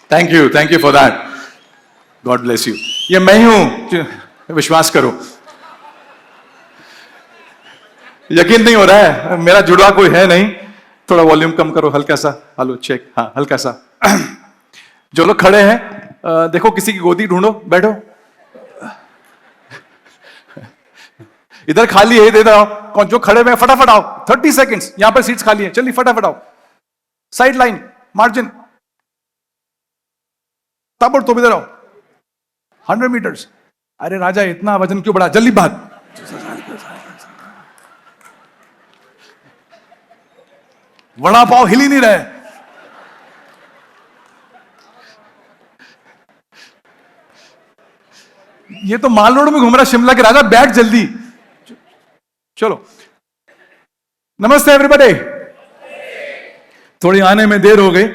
Thank you for that. God bless you. ये मैं ही हूं, विश्वास करो। यकीन नहीं हो रहा है, मेरा जुड़वा कोई है नहीं। थोड़ा वॉल्यूम कम करो, हल्का सा। हेलो चेक, हाँ हल्का सा। जो लोग खड़े हैं, देखो किसी की गोदी ढूंढो, बैठो। इधर खाली है, दे दो। कौन जो खड़े हुए फटाफट आओ, 30 सेकेंड्स, यहां पर सीट्स खाली है, चलिए फटाफट आओ। साइड लाइन, मार्जिन, ताबड़ तो इधर आओ। 100 मीटर्स। अरे राजा इतना वजन क्यों बढ़ा, जल्दी भाग। वड़ा पाव हिल ही नहीं रहे। ये तो माल रोड में घूम रहा शिमला के राजा, बैठ जल्दी। चलो, नमस्ते एवरीबॉडी। थोड़ी आने में देर हो गई,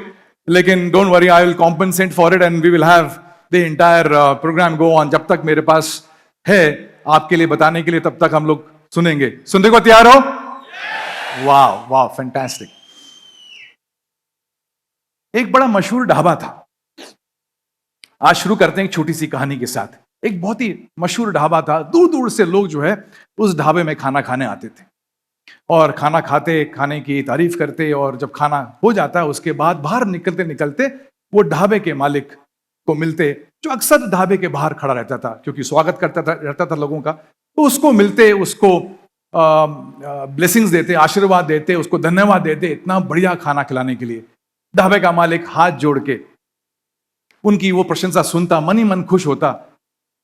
लेकिन don't worry, I will compensate for it and we will have the entire programme go on. जब तक मेरे पास है आपके लिए बताने के लिए, तब तक हम लोग सुनेंगे। सुनने को तैयार हो? वाह वाह, फैंटास्टिक। एक बड़ा मशहूर ढाबा था। आज शुरू करते हैं एक छोटी सी कहानी के साथ। एक बहुत ही मशहूर ढाबा था, दूर दूर से लोग जो है उस ढाबे में खाना खाने आते थे और खाना खाते, खाने की तारीफ करते, और जब खाना हो जाता है उसके बाद बाहर निकलते निकलते वो ढाबे के मालिक को मिलते, जो अक्सर ढाबे के बाहर खड़ा रहता था क्योंकि स्वागत रहता था लोगों का। तो उसको मिलते, उसको ब्लेसिंग्स देते, आशीर्वाद देते, उसको धन्यवाद देते इतना बढ़िया खाना खिलाने के लिए। ढाबे का मालिक हाथ जोड़ के उनकी वो प्रशंसा सुनता, मन ही मन खुश होता।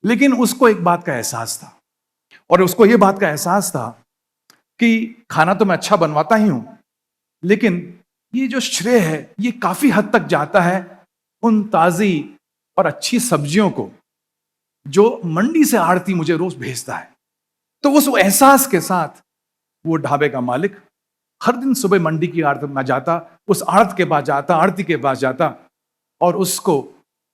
लेकिन उसको एक बात का एहसास था, और उसको ये बात का एहसास था कि खाना तो मैं अच्छा बनवाता ही हूं, लेकिन ये जो श्रेय है ये काफी हद तक जाता है उन ताजी और अच्छी सब्जियों को जो मंडी से आड़ती मुझे रोज भेजता है। तो उस एहसास के साथ वो ढाबे का मालिक हर दिन सुबह मंडी की आड़त में जाता, उस आड़त के पास जाता, आड़ती के पास जाता और उसको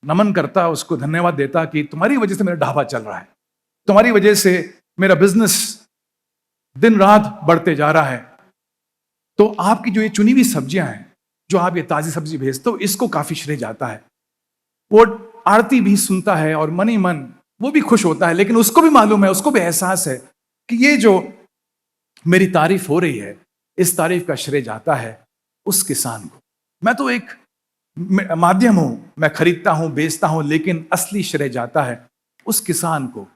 नमन करता, उसको धन्यवाद देता कि तुम्हारी वजह से मेरा ढाबा चल रहा है, तुम्हारी वजह से मेरा बिजनेस दिन रात बढ़ते जा रहा है। तो आपकी जो ये चुनी हुई सब्जियां हैं, जो आप ये ताजी सब्जी भेजते हो, इसको काफी श्रेय जाता है। वो आरती भी सुनता है और मन ही मन वो भी खुश होता है, लेकिन उसको भी मालूम है, उसको भी एहसास है कि ये जो मेरी तारीफ हो रही है, इस तारीफ का श्रेय जाता है उस किसान को। मैं तो एक माध्यम हूं, मैं खरीदता हूं, बेचता हूं, लेकिन असली श्रेय जाता है उस किसान को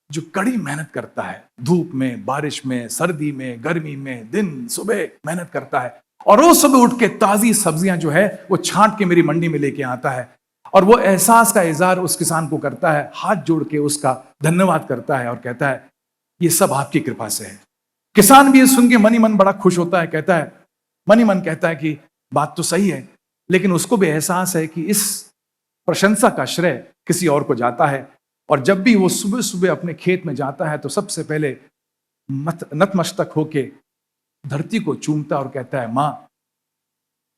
जो कड़ी मेहनत करता है, धूप में, बारिश में, सर्दी में, गर्मी में, दिन सुबह मेहनत करता है, और रोज सुबह उठ के ताजी सब्जियां जो है वो छांट के मेरी मंडी में लेके आता है, और वो एहसास का इजहार उस किसान को करता है, हाथ जोड़ के उसका धन्यवाद करता है और कहता है ये सब आपकी कृपा से है। किसान भी ये सुन के मन ही मन बड़ा खुश होता है, कहता है, मन ही मन कहता है कि बात तो सही है, लेकिन उसको भी एहसास है कि इस प्रशंसा का श्रेय किसी और को जाता है। और जब भी वो सुबह सुबह अपने खेत में जाता है तो सबसे पहले नतमस्तक होके धरती को चूमता और कहता है, मां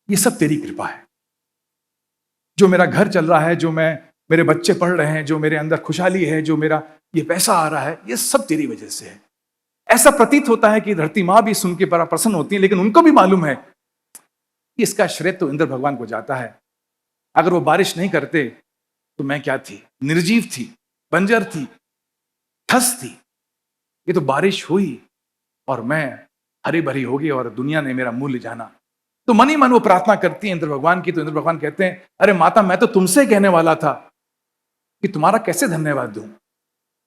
ये सब तेरी कृपा है, जो मेरा घर चल रहा है, जो मेरे बच्चे पढ़ रहे हैं, जो मेरे अंदर खुशहाली है, जो मेरा ये पैसा आ रहा है, ये सब तेरी वजह से है। ऐसा प्रतीत होता है कि धरती मां भी सुन के बड़ा प्रसन्न होती है, लेकिन उनको भी मालूम है कि इसका श्रेय तो इंद्र भगवान को जाता है। अगर वो बारिश नहीं करते तो मैं क्या थी, निर्जीव थी, बंजर थी, ठस थी। ये तो बारिश हुई और मैं हरी भरी होगी और दुनिया ने मेरा मूल्य जाना। तो मन ही मन वो प्रार्थना करती है इंद्र भगवान की। तो इंद्र भगवान कहते हैं, अरे माता, मैं तो तुमसे कहने वाला था कि तुम्हारा कैसे धन्यवाद दूं।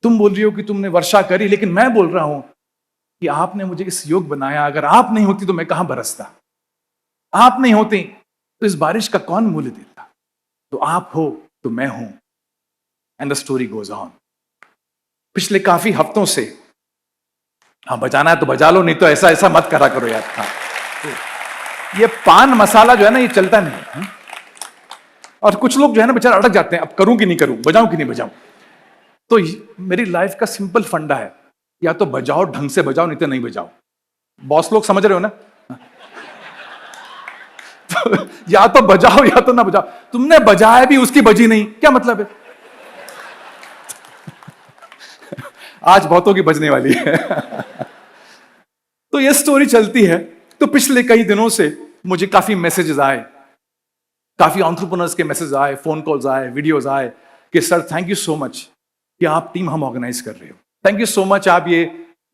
तुम बोल रही हो कि तुमने वर्षा करी, लेकिन मैं बोल रहा हूं कि आपने मुझे इस योग बनाया। अगर आप नहीं होती तो मैं कहां बरसता, आप नहीं होती तो इस बारिश का कौन मूल्य देता। तो आप हो तो मैं हूं, and the story goes on. पिछले काफी हफ्तों से, हाँ बजाना है तो बजा लो, नहीं तो ऐसा ऐसा मत करा करो यार। हाँ, तो ये पान मसाला जो है ना, ये चलता नहीं है। और कुछ लोग जो है ना बेचारा अटक जाते हैं, अब करूं कि नहीं करूं, बजाऊं कि नहीं बजाऊं। तो मेरी लाइफ का सिंपल फंडा है, या तो बजाओ, ढंग से बजाओ, नहीं तो नहीं बजाओ। बॉस लोग समझ रहे हो ना? तो या तो बजाओ या तो ना बजाओ। तुमने बजाया भी, उसकी बजी नहीं, क्या मतलब है? आज बहुतों की बजने वाली है। तो ये स्टोरी चलती है। तो पिछले कई दिनों से मुझे काफी मैसेजेस आए काफी एंटरप्रेन्योर्स के मैसेज आए, फोन कॉल्स आए, वीडियोस आए कि sir thank you so much कि आप टीम हम ऑर्गेनाइज कर रहे हो, थैंक यू सो मच आप ये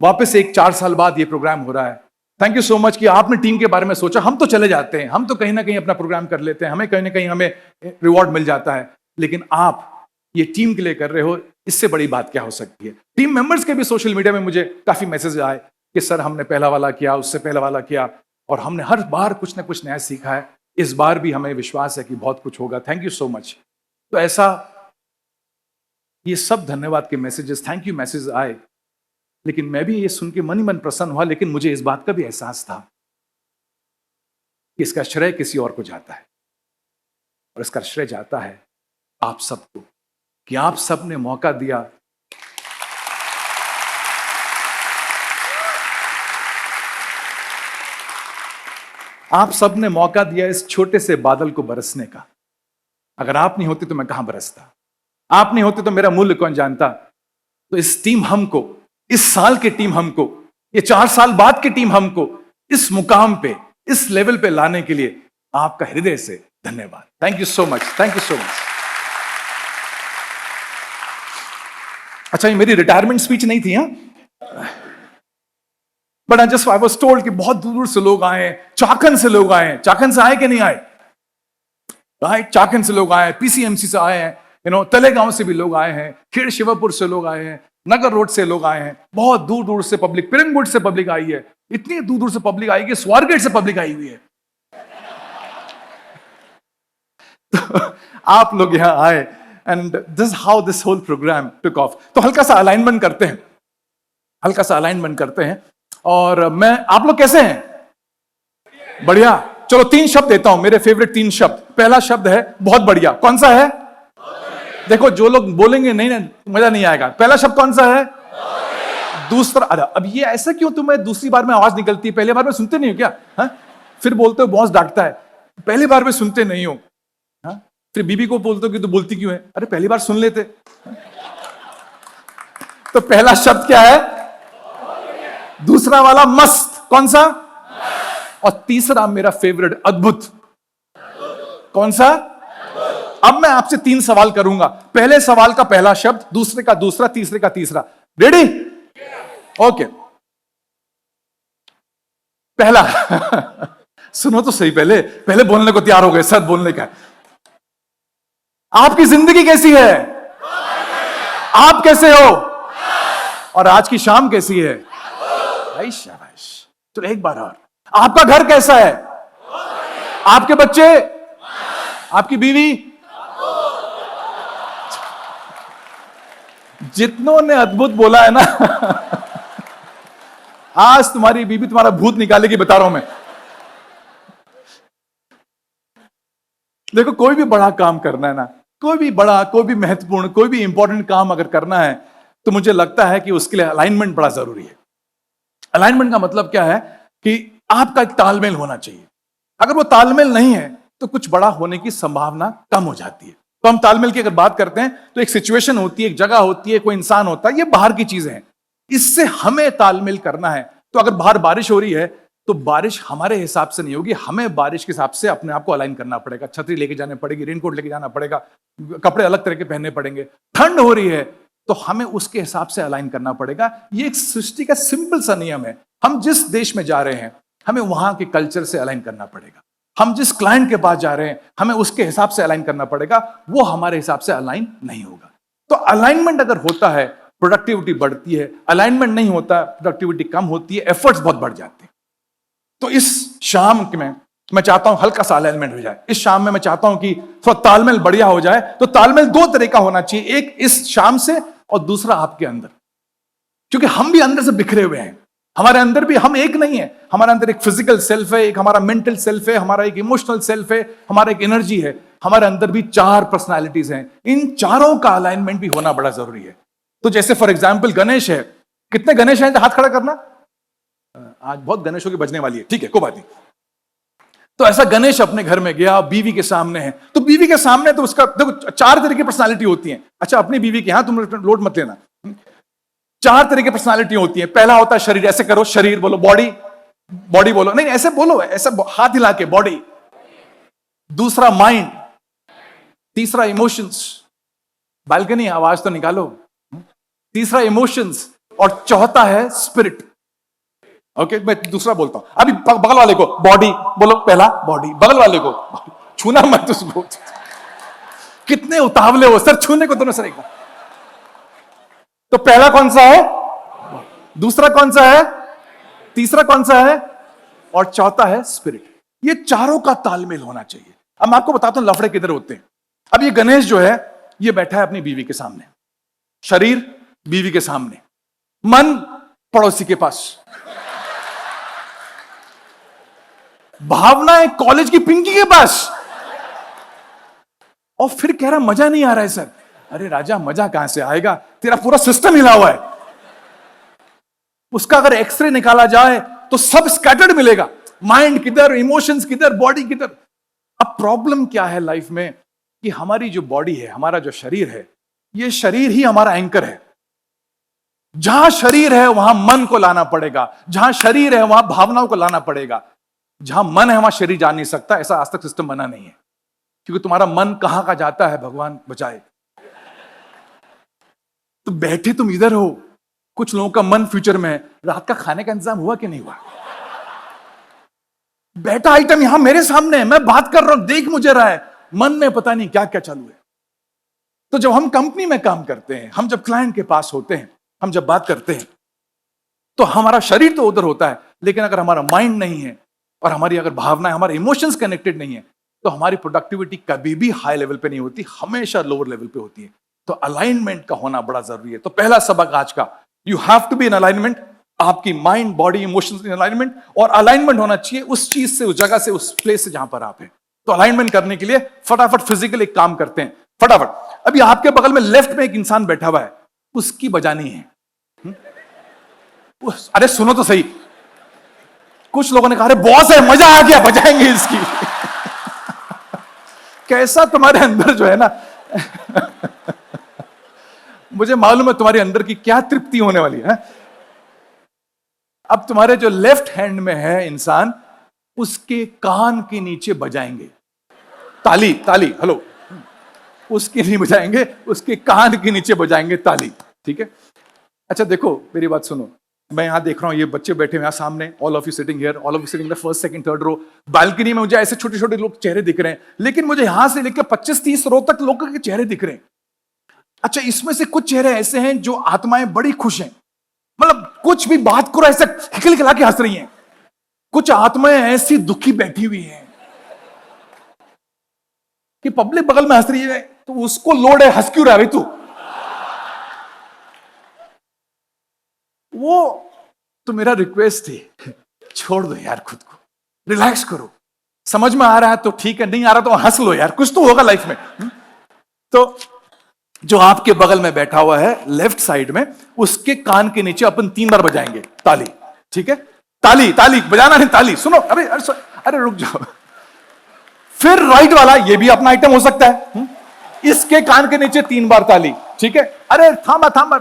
वापस एक 4 साल बाद ये प्रोग्राम हो रहा है, थैंक यू सो मच कि आपने टीम के बारे में सोचा। हम तो चले जाते हैं, हम तो कहीं ना कहीं अपना प्रोग्राम कर लेते हैं, हमें कहीं ना कहीं हमें रिवॉर्ड मिल जाता है, लेकिन आप ये टीम के लिए कर रहे हो, इससे बड़ी बात क्या हो सकती है। टीम मेंबर्स के भी सोशल मीडिया में मुझे काफी मैसेज आए कि सर हमने पहला वाला किया, उससे पहला वाला किया, और हमने हर बार कुछ ना कुछ नया सीखा है, इस बार भी हमें विश्वास है कि बहुत कुछ होगा, थैंक यू सो मच। तो ऐसा ये सब धन्यवाद के मैसेजेस, थैंक यू मैसेज आए, लेकिन मैं भी ये सुन के मन ही मन प्रसन्न हुआ, लेकिन मुझे इस बात का भी एहसास था कि इसका श्रेय किसी और को जाता है, और इसका श्रेय जाता है आप सबको कि आप सब ने मौका दिया। आप सब ने मौका दिया इस छोटे से बादल को बरसने का। अगर आप नहीं होते तो मैं कहां बरसता, आप नहीं होते तो मेरा मूल्य कौन जानता। तो इस टीम हमको, इस साल की टीम हमको, ये 4 साल बाद की टीम हमको इस मुकाम पे, इस लेवल पे लाने के लिए आपका हृदय से धन्यवाद। Thank you so much, thank you so much. अच्छा, ये मेरी रिटायरमेंट स्पीच नहीं थी, बट आई वाज टोल्ड कि बहुत दूर दूर से लोग आए, चाकन से लोग आए, चाकन से आए कि नहीं आए, राइट, चाकन से लोग आए, पीसीएमसी से आए हैं, तलेगांव से भी लोग आए हैं, खेड़ शिवापुर से लोग आए हैं, नगर रोड से लोग आए हैं, बहुत दूर दूर से पब्लिक, पिरंगुट से पब्लिक आई है, इतनी दूर दूर से पब्लिक आई कि स्वारगेट से पब्लिक आई हुई है। तो आप लोग यहां आए, and this how this whole programme took off. तो हल्का सा अलाइनमेंट करते हैं, हल्का सा अलाइनमेंट करते हैं। और मैं, आप लोग कैसे हैं? बढ़िया। चलो 3 शब्द देता हूं, मेरे फेवरेट 3 शब्द। पहला शब्द है बहुत बढ़िया। कौन सा है? देखो, जो लोग बोलेंगे नहीं ना, मजा नहीं आएगा। पहला शब्द कौन सा है? दूसरा, अरे अब ये ऐसा क्यों, तुम्हें दूसरी बार में आवाज निकलती है, पहले बार में सुनते नहीं हो क्या? हा? फिर बोलते हो बॉस डांटता है, पहली बार में सुनते नहीं हो। हा? फिर बीबी को बोलते हो कि तू बोलती क्यों है, अरे पहली बार सुन लेते। तो पहला शब्द क्या है? दूसरा वाला मस्त, कौन सा? और तीसरा मेरा फेवरेट, अद्भुत। कौन सा? अब मैं आपसे 3 सवाल करूंगा, पहले सवाल का पहला शब्द, दूसरे का दूसरा, तीसरे का तीसरा। रेडी? ओके। पहला सुनो तो सही, पहले बोलने को तैयार हो गए, सर बोलने का। आपकी जिंदगी कैसी है? आप कैसे हो? और आज की शाम कैसी है? शाबाश। चलो एक बार और, आपका घर कैसा है? आपके बच्चे? आपकी बीवी? जितनों ने अद्भुत बोला है ना आज तुम्हारी बीवी तुम्हारा भूत निकालेगी, बता रहा हूं मैं। देखो, कोई भी बड़ा काम करना है ना, कोई भी बड़ा, कोई भी महत्वपूर्ण, कोई भी इंपॉर्टेंट काम अगर करना है, तो मुझे लगता है कि उसके लिए अलाइनमेंट बड़ा जरूरी है। अलाइनमेंट का मतलब क्या है कि आपका एक तालमेल होना चाहिए। अगर वो तालमेल नहीं है तो कुछ बड़ा होने की संभावना कम हो जाती है। तो हम तालमेल की अगर बात करते हैं तो एक सिचुएशन होती है, एक जगह होती है, कोई इंसान होता है, ये बाहर की चीजें हैं, इससे हमें तालमेल करना है। तो अगर बाहर बारिश हो रही है तो बारिश हमारे हिसाब से नहीं होगी, हमें बारिश के हिसाब से अपने आप को अलाइन करना पड़ेगा। छतरी लेके जाने पड़ेगी, रेनकोट लेके जाना पड़ेगा, कपड़े अलग तरह के पहनने पड़ेंगे। ठंड हो रही है तो हमें उसके हिसाब से अलाइन करना पड़ेगा। ये एक सृष्टि का सिंपल सा नियम है। हम जिस देश में जा रहे हैं हमें वहां के कल्चर से अलाइन करना पड़ेगा। हम जिस क्लाइंट के पास जा रहे हैं हमें उसके हिसाब से अलाइन करना पड़ेगा, वो हमारे हिसाब से अलाइन नहीं होगा। तो अलाइनमेंट अगर होता है प्रोडक्टिविटी बढ़ती है, अलाइनमेंट नहीं होता प्रोडक्टिविटी कम होती है, एफर्ट्स बहुत बढ़ जाते हैं। तो इस शाम में मैं चाहता हूं हल्का सा अलाइनमेंट हो जाए। इस शाम में मैं चाहता हूं कि थोड़ा तालमेल बढ़िया हो जाए। तो तालमेल 2 तरह का होना चाहिए, एक इस शाम से और दूसरा आपके अंदर, क्योंकि हम भी अंदर से बिखरे हुए हैं। हमारे अंदर भी हम एक नहीं है, हमारे अंदर एक फिजिकल सेल्फ है, एक हमारा मेंटल सेल्फ है, हमारा एक इमोशनल सेल्फ है, हमारा एक एनर्जी है। हमारे अंदर भी 4 पर्सनालिटीज हैं। इन चारों का अलाइनमेंट भी होना बड़ा जरूरी है। तो जैसे फॉर एग्जाम्पल गणेश है, कितने गणेश हैं? हाथ खड़ा करना। आज बहुत गणेशों की बजने वाली है, ठीक है, कोई बात नहीं। तो ऐसा गणेश अपने घर में गया, बीवी के सामने है, तो बीवी के सामने तो उसका देखो 4 तरह की पर्सनालिटी होती है। अच्छा, अपनी बीवी के, यहां तुम लोड मत लेना, 4 तरह की पर्सनालिटी होती है। पहला होता है शरीर, ऐसे करो, शरीर बोलो, बॉडी, बॉडी बोलो, नहीं ऐसे बोलो, ऐसा हाथ हिला के, बॉडी। दूसरा माइंड, तीसरा इमोशंस, बालकनी आवाज तो निकालो, तीसरा इमोशंस, और चौथा है स्पिरिट। ओके, मैं दूसरा बोलता हूं अभी। बगल वाले को बॉडी बोलो, पहला बॉडी, बगल वाले को छूना मत उसको। कितने उतावले हो सर, छूने को दोनों सर एक बार। तो पहला कौन सा है, दूसरा कौन सा है, तीसरा कौन सा है, और चौथा है स्पिरिट। ये चारों का तालमेल होना चाहिए। अब मैं आपको बताता हूं लफड़े किधर होते हैं। अब ये गणेश जो है, ये बैठा है अपनी बीवी के सामने, शरीर बीवी के सामने, मन पड़ोसी के पास, भावना एक कॉलेज की पिंकी के पास, और फिर कह रहा मजा नहीं आ रहा है सर। अरे राजा, मजा कहां से आएगा, तेरा पूरा सिस्टम हिला हुआ है। उसका अगर एक्सरे निकाला जाए तो सब स्कैटर्ड मिलेगा, माइंड किधर, इमोशंस किधर, बॉडी किधर। अब प्रॉब्लम क्या है लाइफ में कि हमारी जो बॉडी है, हमारा जो शरीर है, ये शरीर ही हमारा एंकर है। जहां शरीर है वहां मन को लाना पड़ेगा, जहां शरीर है वहां भावनाओं को लाना पड़ेगा। जहां मन है वहां शरीर जा नहीं सकता, ऐसा आज तक सिस्टम बना नहीं है। क्योंकि तुम्हारा मन कहां का जाता है भगवान बचाए। तो बैठे तुम इधर हो, कुछ लोगों का मन फ्यूचर में है। रात का खाने का इंतजाम हुआ कि नहीं हुआ? बैठा आइटम यहां मेरे सामने है, मैं बात कर रहा हूं, देख मुझे रहा है, मन में पता नहीं क्या क्या चालू है। तो जब हम कंपनी में काम करते हैं, हम जब क्लाइंट के पास होते हैं, हम जब बात करते हैं, तो हमारा शरीर तो उधर होता है, लेकिन अगर हमारा माइंड नहीं है और हमारी अगर भावनाएं, हमारे इमोशंस कनेक्टेड नहीं है, तो हमारी प्रोडक्टिविटी कभी भी हाई लेवल पे नहीं होती, हमेशा लोअर लेवल पे होती है। तो अलाइनमेंट का होना बड़ा जरूरी है। तो पहला सबक आज का, you have to be in alignment. आपकी mind, body, emotions in alignment, और अलाइनमेंट होना चाहिए उस चीज से, उस जगह से, उस प्लेस से जहां पर आप हैं। तो अलाइनमेंट करने के लिए फटाफट फिजिकल एक काम करते हैं, फटाफट। अभी आपके बगल में लेफ्ट में एक इंसान बैठा हुआ है, उसकी बजानी है। अरे सुनो तो सही, कुछ लोगों ने कहा अरे बॉस है, मजा आ गया, बजाएंगे इसकी। कैसा तुम्हारे अंदर जो है ना, मुझे मालूम है तुम्हारे अंदर की क्या तृप्ति होने वाली है। अब तुम्हारे जो लेफ्ट हैंड में है इंसान, उसके कान के नीचे बजाएंगे ताली, ताली, हेलो, उसके नहीं बजाएंगे, उसके कान के नीचे बजाएंगे ताली, ठीक है। अच्छा देखो, मेरी बात सुनो, मैं यहां देख रहा हूं ये बच्चे बैठे हुए यहां सामने, all of you sitting here, all of you sitting the first, second, third row. Balcony में मुझे ऐसे छोटे छोटे लोग चेहरे दिख रहे हैं, लेकिन मुझे यहां से लेकर 25-30 रो तक लोगों के चेहरे दिख रहे हैं। अच्छा, इसमें से कुछ चेहरे ऐसे हैं जो आत्माएं बड़ी खुश हैं, मतलब कुछ भी बात करो ऐसे खिलखिला के हंस रही हैं। कुछ आत्माएं ऐसी दुखी बैठी हुई हैं कि पब्लिक बगल में हंस रही है तो उसको लोड है, हंस क्यों रहा है तू? वो तो मेरा रिक्वेस्ट थी, छोड़ दो यार, खुद को रिलैक्स करो। समझ में आ रहा है तो ठीक है, नहीं आ रहा तो हंस लो यार, कुछ तो होगा लाइफ में। तो जो आपके बगल में बैठा हुआ है लेफ्ट साइड में, उसके कान के नीचे अपन 3 बार बजाएंगे ताली, ठीक है। ताली, ताली बजाना नहीं, ताली सुनो, अरे अरे रुक जाओ। फिर राइट वाला, ये भी अपना आइटम हो सकता है, इसके कान के नीचे 3 बार ताली, ठीक है। अरे थामा थामा,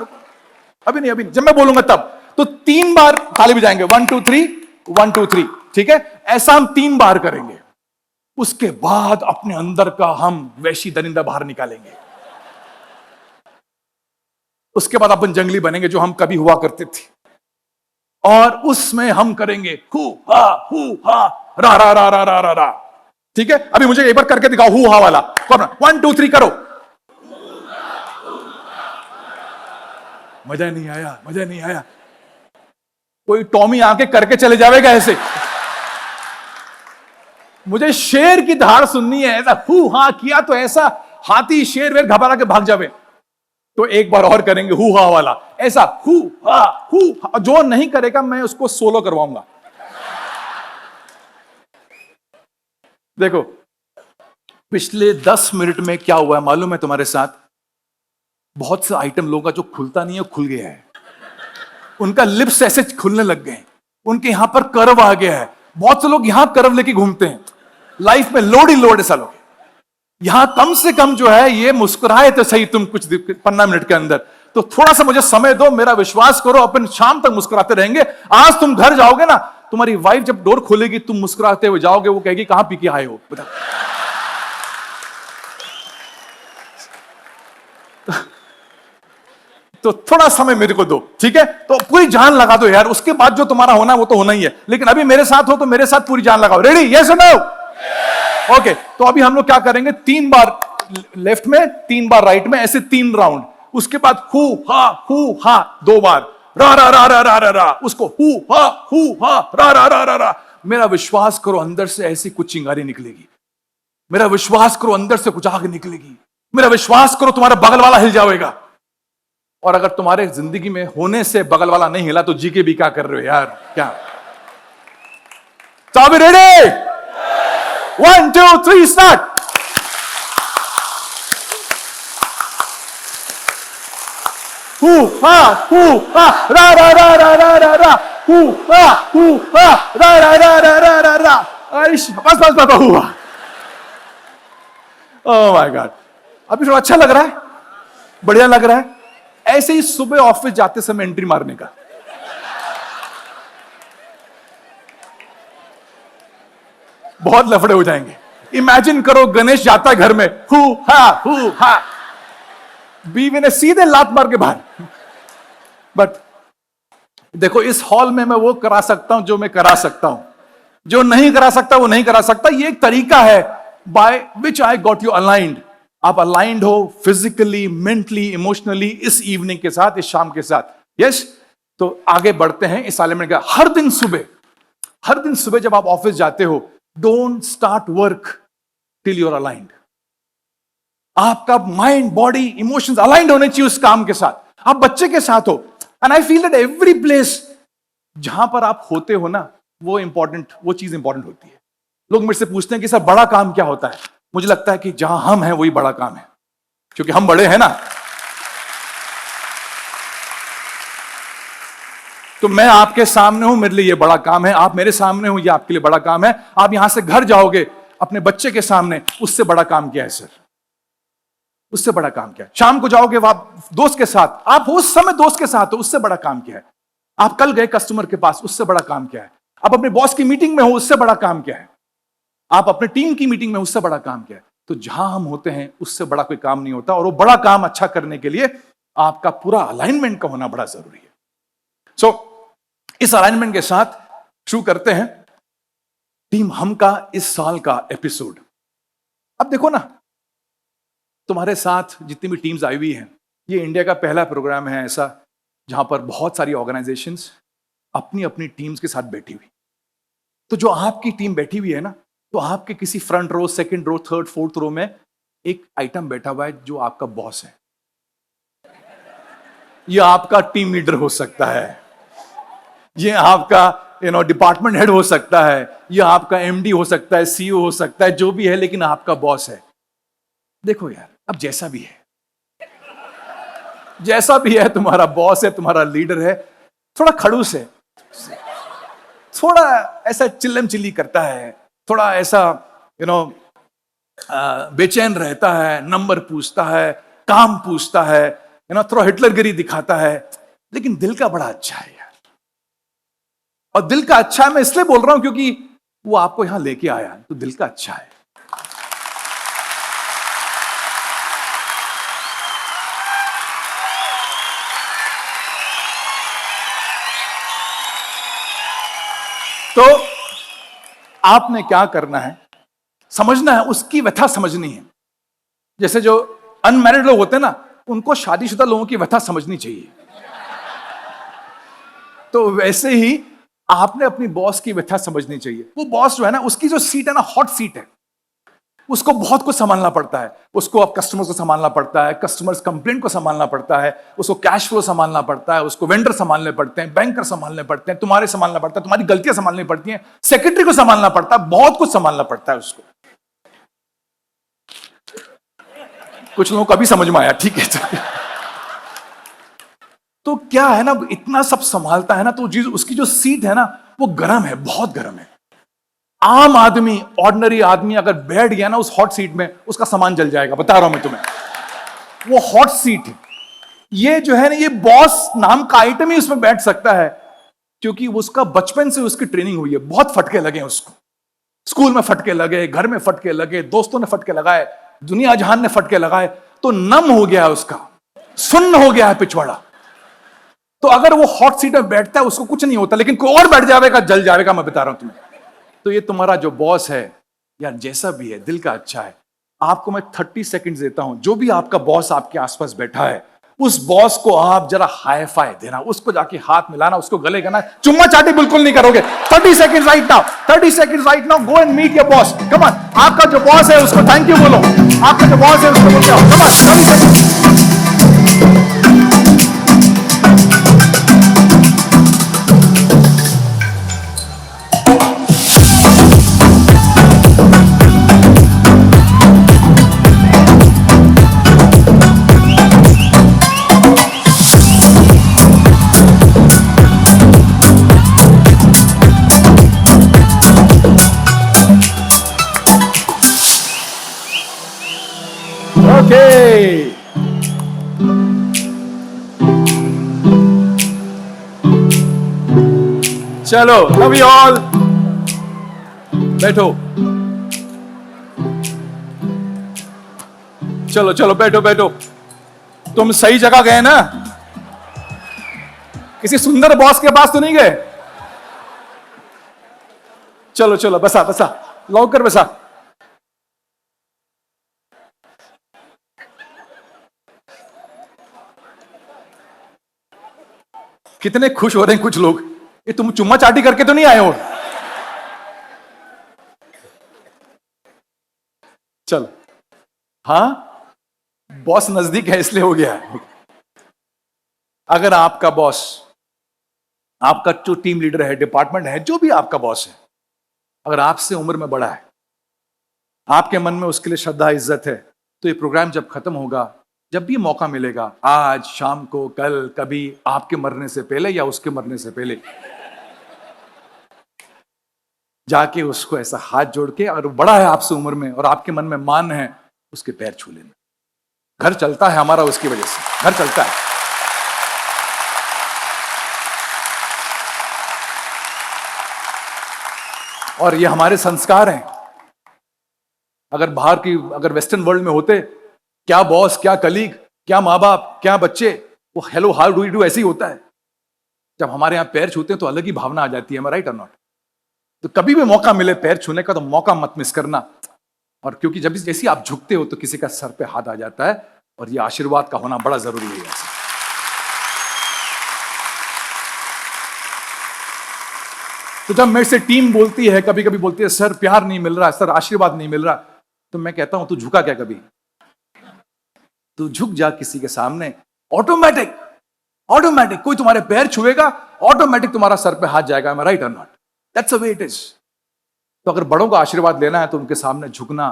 अभी नहीं, अभी नहीं, जब मैं बोलूंगा तब तो 3 बार ताली बजाएंगे, 1 2 3, 1 2 3, ठीक है। ऐसा हम 3 बार करेंगे। उसके बाद अपने अंदर का हम वैशी दरिंदा बाहर निकालेंगे। उसके बाद अपन जंगली बनेंगे, जो हम कभी हुआ करते थे, और उसमें हम करेंगे हु हा रा रा रा रा रा रा रा, ठीक है। अभी मुझे एक बार करके दिखाओ हु हा वाला, 1 2 3 करो। मजा नहीं आया, मजा नहीं आया। कोई टॉमी आके करके चले जाएगा ऐसे। मुझे शेर की धार सुननी है, ऐसा हु हा किया तो ऐसा हाथी शेर वेर घबरा के भाग जावे। तो एक बार और करेंगे हु हा वाला, ऐसा हु हा। जो नहीं करेगा मैं उसको सोलो करवाऊंगा। देखो पिछले 10 मिनट में क्या हुआ है मालूम है तुम्हारे साथ? बहुत से आइटम लोगों का जो खुलता नहीं है खुल गया है। उनका लिप्स ऐसे खुलने लग गए, उनके यहां पर कर्व आ गया है। बहुत से लोग यहां कर्व लेके घूमते हैं, लाइफ में लोड ही लोड है सालों। यहां कम से कम जो है ये मुस्कुराए तो सही तुम कुछ 15 मिनट के अंदर। तो थोड़ा सा मुझे समय दो, मेरा विश्वास करो अपन शाम तक मुस्कुराते रहेंगे। आज तुम घर जाओगे ना, तुम्हारी वाइफ जब डोर खोलेगी तुम मुस्कुराते हुए जाओगे, वो कहेगी कहां पी के आए हो, बता। तो थोड़ा समय मेरे को दो, ठीक है? तो पूरी जान लगा दो यार, उसके बाद जो तुम्हारा होना है वो तो होना ही है, लेकिन अभी मेरे साथ हो तो मेरे साथ पूरी जान लगाओ। रेडी? यस और नो? ओके, तो अभी हम लोग क्या करेंगे, 3 बार लेफ्ट में, 3 बार राइट में, ऐसे 3 राउंड। उसके बाद हु हा 2 बार, रा रा रा रा रा रा रा, उसको हु हा रा रा रा रा रा। मेरा विश्वास करो अंदर से ऐसी कुछ चिंगारी निकलेगी, मेरा विश्वास करो अंदर से कुछ आग निकलेगी, मेरा विश्वास करो तुम्हारा बगल वाला हिल जाएगा। और अगर तुम्हारे जिंदगी में होने से बगल वाला नहीं हिला तो जी के भी क्या कर रहे हो यार? क्या? तो अभी रेडी? 1 2 3 स्टार्ट। रा रा रा रा रा रा रा, रा रा रा रा रा रा रा। बस हुआ। ओह माय गॉड, अभी थोड़ा अच्छा लग रहा है, बढ़िया लग रहा है। ऐसे ही सुबह ऑफिस जाते समय एंट्री मारने का। बहुत लफड़े हो जाएंगे। इमेजिन करो गणेश जाता है घर में, हु हा, बीवी ने सीधे लात मार के बाहर। बट देखो, इस हॉल में मैं वो करा सकता हूं जो मैं करा सकता हूं, जो नहीं करा सकता वो नहीं करा सकता। ये एक तरीका है by which I got you aligned. आप अलाइंड हो फिजिकली, मेंटली, इमोशनली इस इवनिंग के साथ, इस शाम के साथ। यस, तो आगे बढ़ते हैं इस अलाइनमेंट का। हर दिन सुबह जब आप ऑफिस जाते हो, don't start work till you are aligned. आपका माइंड, बॉडी, इमोशंस अलाइंड होने चाहिए उस काम के साथ। आप बच्चे के साथ हो, and I feel that every place जहां पर आप होते हो ना, वो चीज इंपॉर्टेंट होती है। लोग मेरे से पूछते हैं कि सर बड़ा काम क्या होता है? मुझे लगता है कि जहां हम हैं वही बड़ा काम है, क्योंकि हम बड़े हैं ना। तो मैं आपके सामने हूं, मेरे लिए ये बड़ा काम है। आप मेरे सामने हो, ये आपके लिए बड़ा काम है। आप यहां से घर जाओगे अपने बच्चे के सामने, उससे बड़ा काम क्या है सर? उससे बड़ा काम क्या है? शाम को जाओगे आप दोस्त के साथ, आप उस समय दोस्त के साथ हो, उससे बड़ा काम क्या है? आप कल गए कस्टमर के पास, उससे बड़ा काम क्या है? आप अपने बॉस की मीटिंग में हो, उससे बड़ा काम क्या है? आप अपने टीम की मीटिंग में, उससे बड़ा काम क्या है? तो जहां हम होते हैं उससे बड़ा कोई काम नहीं होता, और वो बड़ा काम अच्छा करने के लिए आपका पूरा अलाइनमेंट का होना बड़ा जरूरी है। सो इस अलाइनमेंट के साथ शुरू करते हैं टीम हम का इस साल का एपिसोड। अब देखो ना, तुम्हारे साथ जितनी भी टीम्स आई हुई हैं, ये इंडिया का पहला प्रोग्राम है ऐसा जहां पर बहुत सारी ऑर्गेनाइजेशंस अपनी अपनी टीम्स के साथ बैठी हुई। तो जो आपकी टीम बैठी हुई है ना, तो आपके किसी front row, second row, third, fourth row में एक आइटम बैठा हुआ है जो आपका बॉस है। ये आपका टीम लीडर हो सकता है, ये आपका डिपार्टमेंट हेड हो सकता है, ये आपका एमडी हो सकता है, सीईओ हो सकता है, जो भी है, लेकिन आपका बॉस है। देखो यार, अब जैसा भी है तुम्हारा बॉस है, तुम्हारा लीडर है, थोड़ा खड़ूस है, थोड़ा ऐसा चिल्लम चिल्ली करता है, थोड़ा ऐसा बेचैन रहता है, नंबर पूछता है, काम पूछता है, थोड़ा हिटलरगिरी दिखाता है, लेकिन दिल का बड़ा अच्छा है यार। और दिल का अच्छा मैं इसलिए बोल रहा हूं क्योंकि वो आपको यहां लेके आया, तो दिल का अच्छा है। तो आपने क्या करना है, समझना है, उसकी व्यथा समझनी है। जैसे जो अनमैरिड लोग होते हैं ना, उनको शादीशुदा लोगों की व्यथा समझनी चाहिए। तो वैसे ही आपने अपनी बॉस की व्यथा समझनी चाहिए। वो बॉस जो है ना, उसकी जो सीट है ना, हॉट सीट है, उसको बहुत कुछ संभालना पड़ता है। उसको अब कस्टमर्स को संभालना पड़ता है, कस्टमर्स कंप्लेंट को संभालना पड़ता है, उसको कैश फ्लो संभालना पड़ता है, उसको वेंडर संभालने पड़ते हैं, बैंकर संभालने पड़ते हैं, तुम्हारे संभालना पड़ता है, तुम्हारी गलतियां संभालनी पड़ती हैं, सेक्रेटरी को संभालना पड़ता है, बहुत कुछ संभालना पड़ता है उसको। कुछ लोगों को अभी समझ में आया, ठीक है। तो क्या है ना, इतना सब संभालता है ना, तो उसकी जो सीट है ना, वो गर्म है, बहुत गर्म है। आम आदमी, ऑर्डिनरी आदमी अगर बैठ गया ना उस हॉट सीट में, उसका सामान जल जाएगा, बता रहा हूं मैं तुम्हें। वो हॉट सीट है। ये जो है ना, ये बॉस नाम का आइटम ही उसमें बैठ सकता है, क्योंकि उसका बचपन से उसकी ट्रेनिंग हुई है। बहुत फटके लगे उसको, स्कूल में फटके लगे, घर में फटके लगे, दोस्तों ने फटके लगाए, दुनिया जहान ने फटके लगाए, तो नम हो गया है उसका, सुन्न हो गया है पिछवाड़ा। तो अगर वो हॉट सीट में बैठता है उसको कुछ नहीं होता, लेकिन कोई और बैठ जाएगा जल जाएगा, मैं बता रहा हूं तुम्हें। तो ये तुम्हारा जो बॉस है या जैसा भी है, दिल का अच्छा है, आपको मैं 30 सेकंड्स देता हूं। जो भी आपका बॉस आपके आसपास बैठा है, उस बॉस को आप जरा हाई फाई देना, उसको जाके हाथ मिलाना, उसको गले करना, चुम्मा चाटी बिल्कुल नहीं करोगे। 30 seconds right now, 30 seconds right now, go and meet your boss. Come on, आपका जो बॉस है उसको थैंक यू बोलो, आपका जो बॉस है उसको बोल जाओ। Come on, 30 seconds. ओके, चलो, लव यू ऑल, बैठो, चलो चलो बैठो बैठो। तुम सही जगह गए ना, किसी सुंदर बॉस के पास तो नहीं गए। चलो चलो, बसा बसा, लौकर बसा। कितने खुश हो रहे हैं कुछ लोग, ये तुम चुम्मा चाटी करके तो नहीं आए हो। चलो, हाँ, बॉस नजदीक है इसलिए हो गया है। अगर आपका बॉस, आपका जो टीम लीडर है, डिपार्टमेंट है, जो भी आपका बॉस है, अगर आपसे उम्र में बड़ा है, आपके मन में उसके लिए श्रद्धा इज्जत है, तो ये प्रोग्राम जब खत्म होगा, जब भी मौका मिलेगा, आज शाम को, कल, कभी, आपके मरने से पहले या उसके मरने से पहले, जाके उसको ऐसा हाथ जोड़ के, अगर वो बड़ा है आपसे उम्र में और आपके मन में मान है, उसके पैर छू लेना। घर चलता है हमारा उसकी वजह से, घर चलता है। और ये हमारे संस्कार हैं। अगर बाहर की, अगर वेस्टर्न वर्ल्ड में होते, क्या बॉस, क्या कलीग, क्या माँ बाप, क्या बच्चे, वो hello how do you do ऐसे ही होता है। जब हमारे यहां पैर छूते हैं तो अलग ही भावना आ जाती है, राइट और नॉट। तो कभी भी मौका मिले पैर छूने का तो मौका मत मिस करना। और क्योंकि जब जैसे आप झुकते हो तो किसी का सर पे हाथ आ जाता है, और ये आशीर्वाद का होना बड़ा जरूरी है ऐसे। तो जब मेरे से टीम बोलती है, कभी कभी बोलती है सर प्यार नहीं मिल रहा, सर आशीर्वाद नहीं मिल रहा, तो मैं कहता हूं तू झुका क्या कभी? तू झुक जा किसी के सामने, ऑटोमेटिक ऑटोमेटिक कोई तुम्हारे पैर छुएगा, ऑटोमेटिक तुम्हारा सर पे हाथ जाएगा। मैं राइट और not? That's the way it is. तो अगर बड़ों का आशीर्वाद लेना है तो उनके सामने झुकना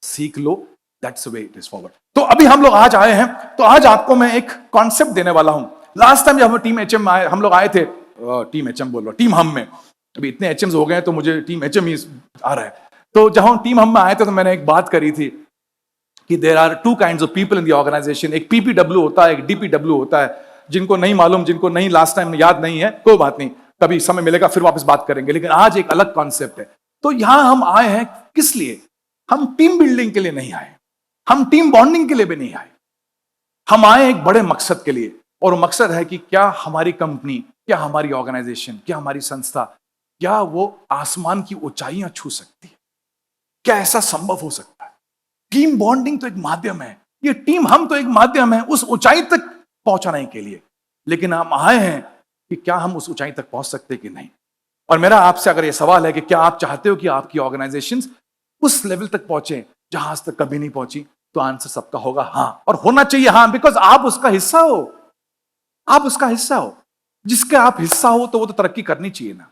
सीख लो। That's the way it is forward. तो अभी हम लोग आज आए हैं, तो आज आपको मैं एक कॉन्सेप्ट देने वाला हूं। लास्ट टाइम जब हम टीम एचएम आए, हम लोग आए थे, टीम एचएम बोल रहा, टीम हम में, अभी इतने एचएम्स हो गए तो मुझे टीम एचएम ही आ रहा है। तो जब हम टीम हम में आए थे तो मैंने एक बात करी थी कि there are two kinds of people in the organisation. एक पीपीडब्ल्यू होता है, एक डीपीडब्ल्यू होता है। जिनको नहीं मालूम, जिनको नहीं लास्ट टाइम याद नहीं है, कोई बात नहीं, कभी समय मिलेगा फिर वापस बात करेंगे। लेकिन आज एक अलग कॉन्सेप्ट है। तो यहां हम आए हैं किस लिए? हम टीम बिल्डिंग के लिए नहीं आए, हम टीम बॉन्डिंग के लिए भी नहीं आए। हम आए एक बड़े मकसद के लिए, और वो मकसद है कि क्या हमारी कंपनी, क्या हमारी ऑर्गेनाइजेशन, क्या हमारी संस्था, क्या वो आसमान की ऊंचाइयां छू सकती है? क्या ऐसा संभव हो सकता है? टीम बॉन्डिंग तो एक माध्यम है, ये टीम हम तो एक माध्यम है उस ऊंचाई तक पहुंचाने के लिए। लेकिन हम आए हैं कि क्या हम उस ऊंचाई तक पहुंच सकते कि नहीं। और मेरा आपसे अगर यह सवाल है कि क्या आप चाहते हो कि आपकी ऑर्गेनाइजेशंस उस लेवल तक पहुंचे जहां आज तक कभी नहीं पहुंची, तो आंसर सबका होगा हां, और होना चाहिए हां, बिकॉज आप उसका हिस्सा हो। आप उसका हिस्सा हो। जिसका आप हिस्सा हो तो वो तो तरक्की करनी चाहिए ना।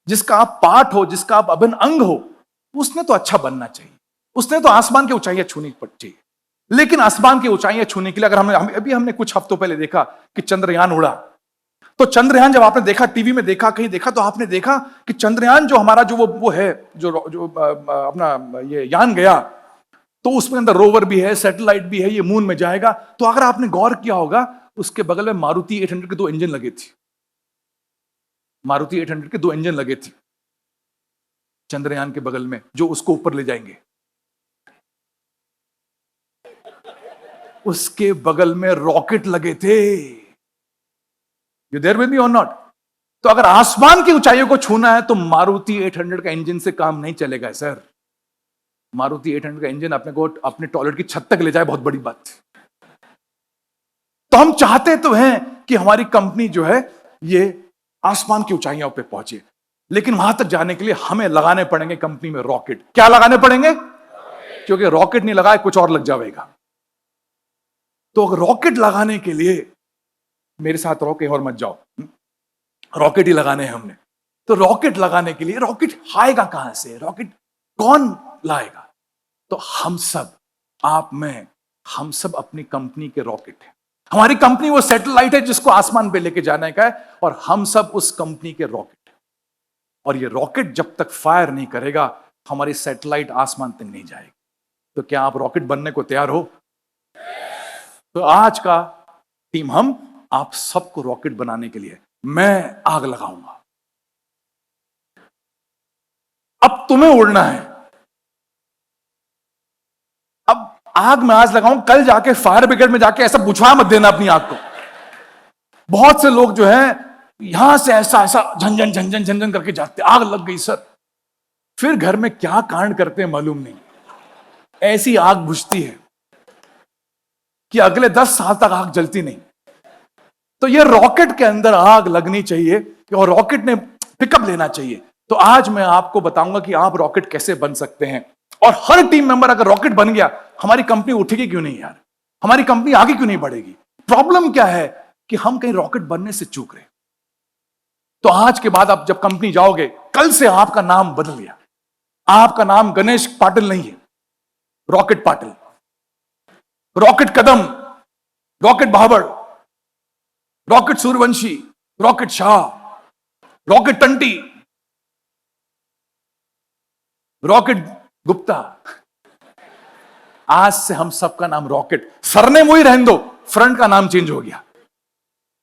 जिसका आप पार्ट हो, जिसका आप अभिन्न अंग हो, उसने तो अच्छा बनना चाहिए, उसने तो आसमान की ऊंचाइयां छूनी चाहिए। लेकिन आसमान की ऊंचाइयां छूने के लिए, अगर हमने कुछ हफ्तों पहले देखा कि चंद्रयान उड़ा, तो चंद्रयान जब आपने देखा, टीवी में देखा, कहीं देखा, तो आपने देखा कि चंद्रयान जो हमारा जो वो है, जो अपना ये यान गया, तो उसमें अंदर रोवर भी है, सैटेलाइट भी है, ये मून में जाएगा। तो अगर आपने गौर किया होगा, उसके बगल में मारुति 800 के 2 इंजन लगे थे। मारुति 800 के 2 इंजन लगे थे चंद्रयान के बगल में, जो उसको ऊपर ले जाएंगे। उसके बगल में रॉकेट लगे थे। यू देयर विद मी और नॉट? तो अगर आसमान की ऊंचाइयों को छूना है तो मारुति 800 का इंजन से काम नहीं चलेगा सर। मारुति 800 का इंजन अपने को अपने टॉयलेट की छत तक ले जाए, बहुत बड़ी बात। तो हम चाहते तो हैं कि हमारी कंपनी जो है ये आसमान की ऊंचाइयों पे पहुंचे, लेकिन वहां तक जाने के लिए हमें लगाने पड़ेंगे कंपनी में रॉकेट। क्या लगाने पड़ेंगे? क्योंकि रॉकेट नहीं लगाए कुछ और लग जाएगा। तो अगर रॉकेट लगाने के लिए मेरे साथ रहो, कहीं और मत जाओ, रॉकेट ही लगाने हैं हमने। तो रॉकेट लगाने के लिए रॉकेट आएगा कहां से? रॉकेट कौन लाएगा? तो हम सब, आप, मैं, हम सब अपनी कंपनी के रॉकेट हैं। हमारी कंपनी वो सैटेलाइट है जिसको आसमान पे लेके जाने का है, और हम सब उस कंपनी के रॉकेट हैं। और ये रॉकेट जब तक फायर नहीं करेगा हमारी सैटेलाइट आसमान तक नहीं जाएगी। तो क्या आप रॉकेट बनने को तैयार हो? तो आज का टीम हम आप सबको रॉकेट बनाने के लिए मैं आग लगाऊंगा। अब तुम्हें उड़ना है। अब आग में आज लगाऊं, कल जाके फायर ब्रिगेड में जाके ऐसा बुझवा मत देना अपनी आग को। बहुत से लोग जो है यहां से ऐसा ऐसा झंझन झंझन झंझन करके जाते, आग लग गई सर। फिर घर में क्या कांड करते हैं मालूम नहीं, ऐसी आग बुझती है कि अगले 10 साल तक आग जलती नहीं। तो ये रॉकेट के अंदर आग लगनी चाहिए और रॉकेट ने पिकअप लेना चाहिए। तो आज मैं आपको बताऊंगा कि आप रॉकेट कैसे बन सकते हैं। और हर टीम मेंबर अगर रॉकेट बन गया, हमारी कंपनी उठेगी क्यों नहीं यार? हमारी कंपनी आगे क्यों नहीं बढ़ेगी? प्रॉब्लम क्या है कि हम कहीं रॉकेट बनने से चूक रहे। तो आज के बाद आप जब कंपनी जाओगे, कल से आपका नाम बदल गया। आपका नाम गणेश पाटिल नहीं है, rocket Patil, rocket Kadam, rocket Bhabhad, rocket Suryavanshi, rocket Shah, rocket Tanti, rocket Gupta. आज से हम सबका नाम रॉकेट। सरनेम वही रहने दो, फ्रंट का नाम चेंज हो गया।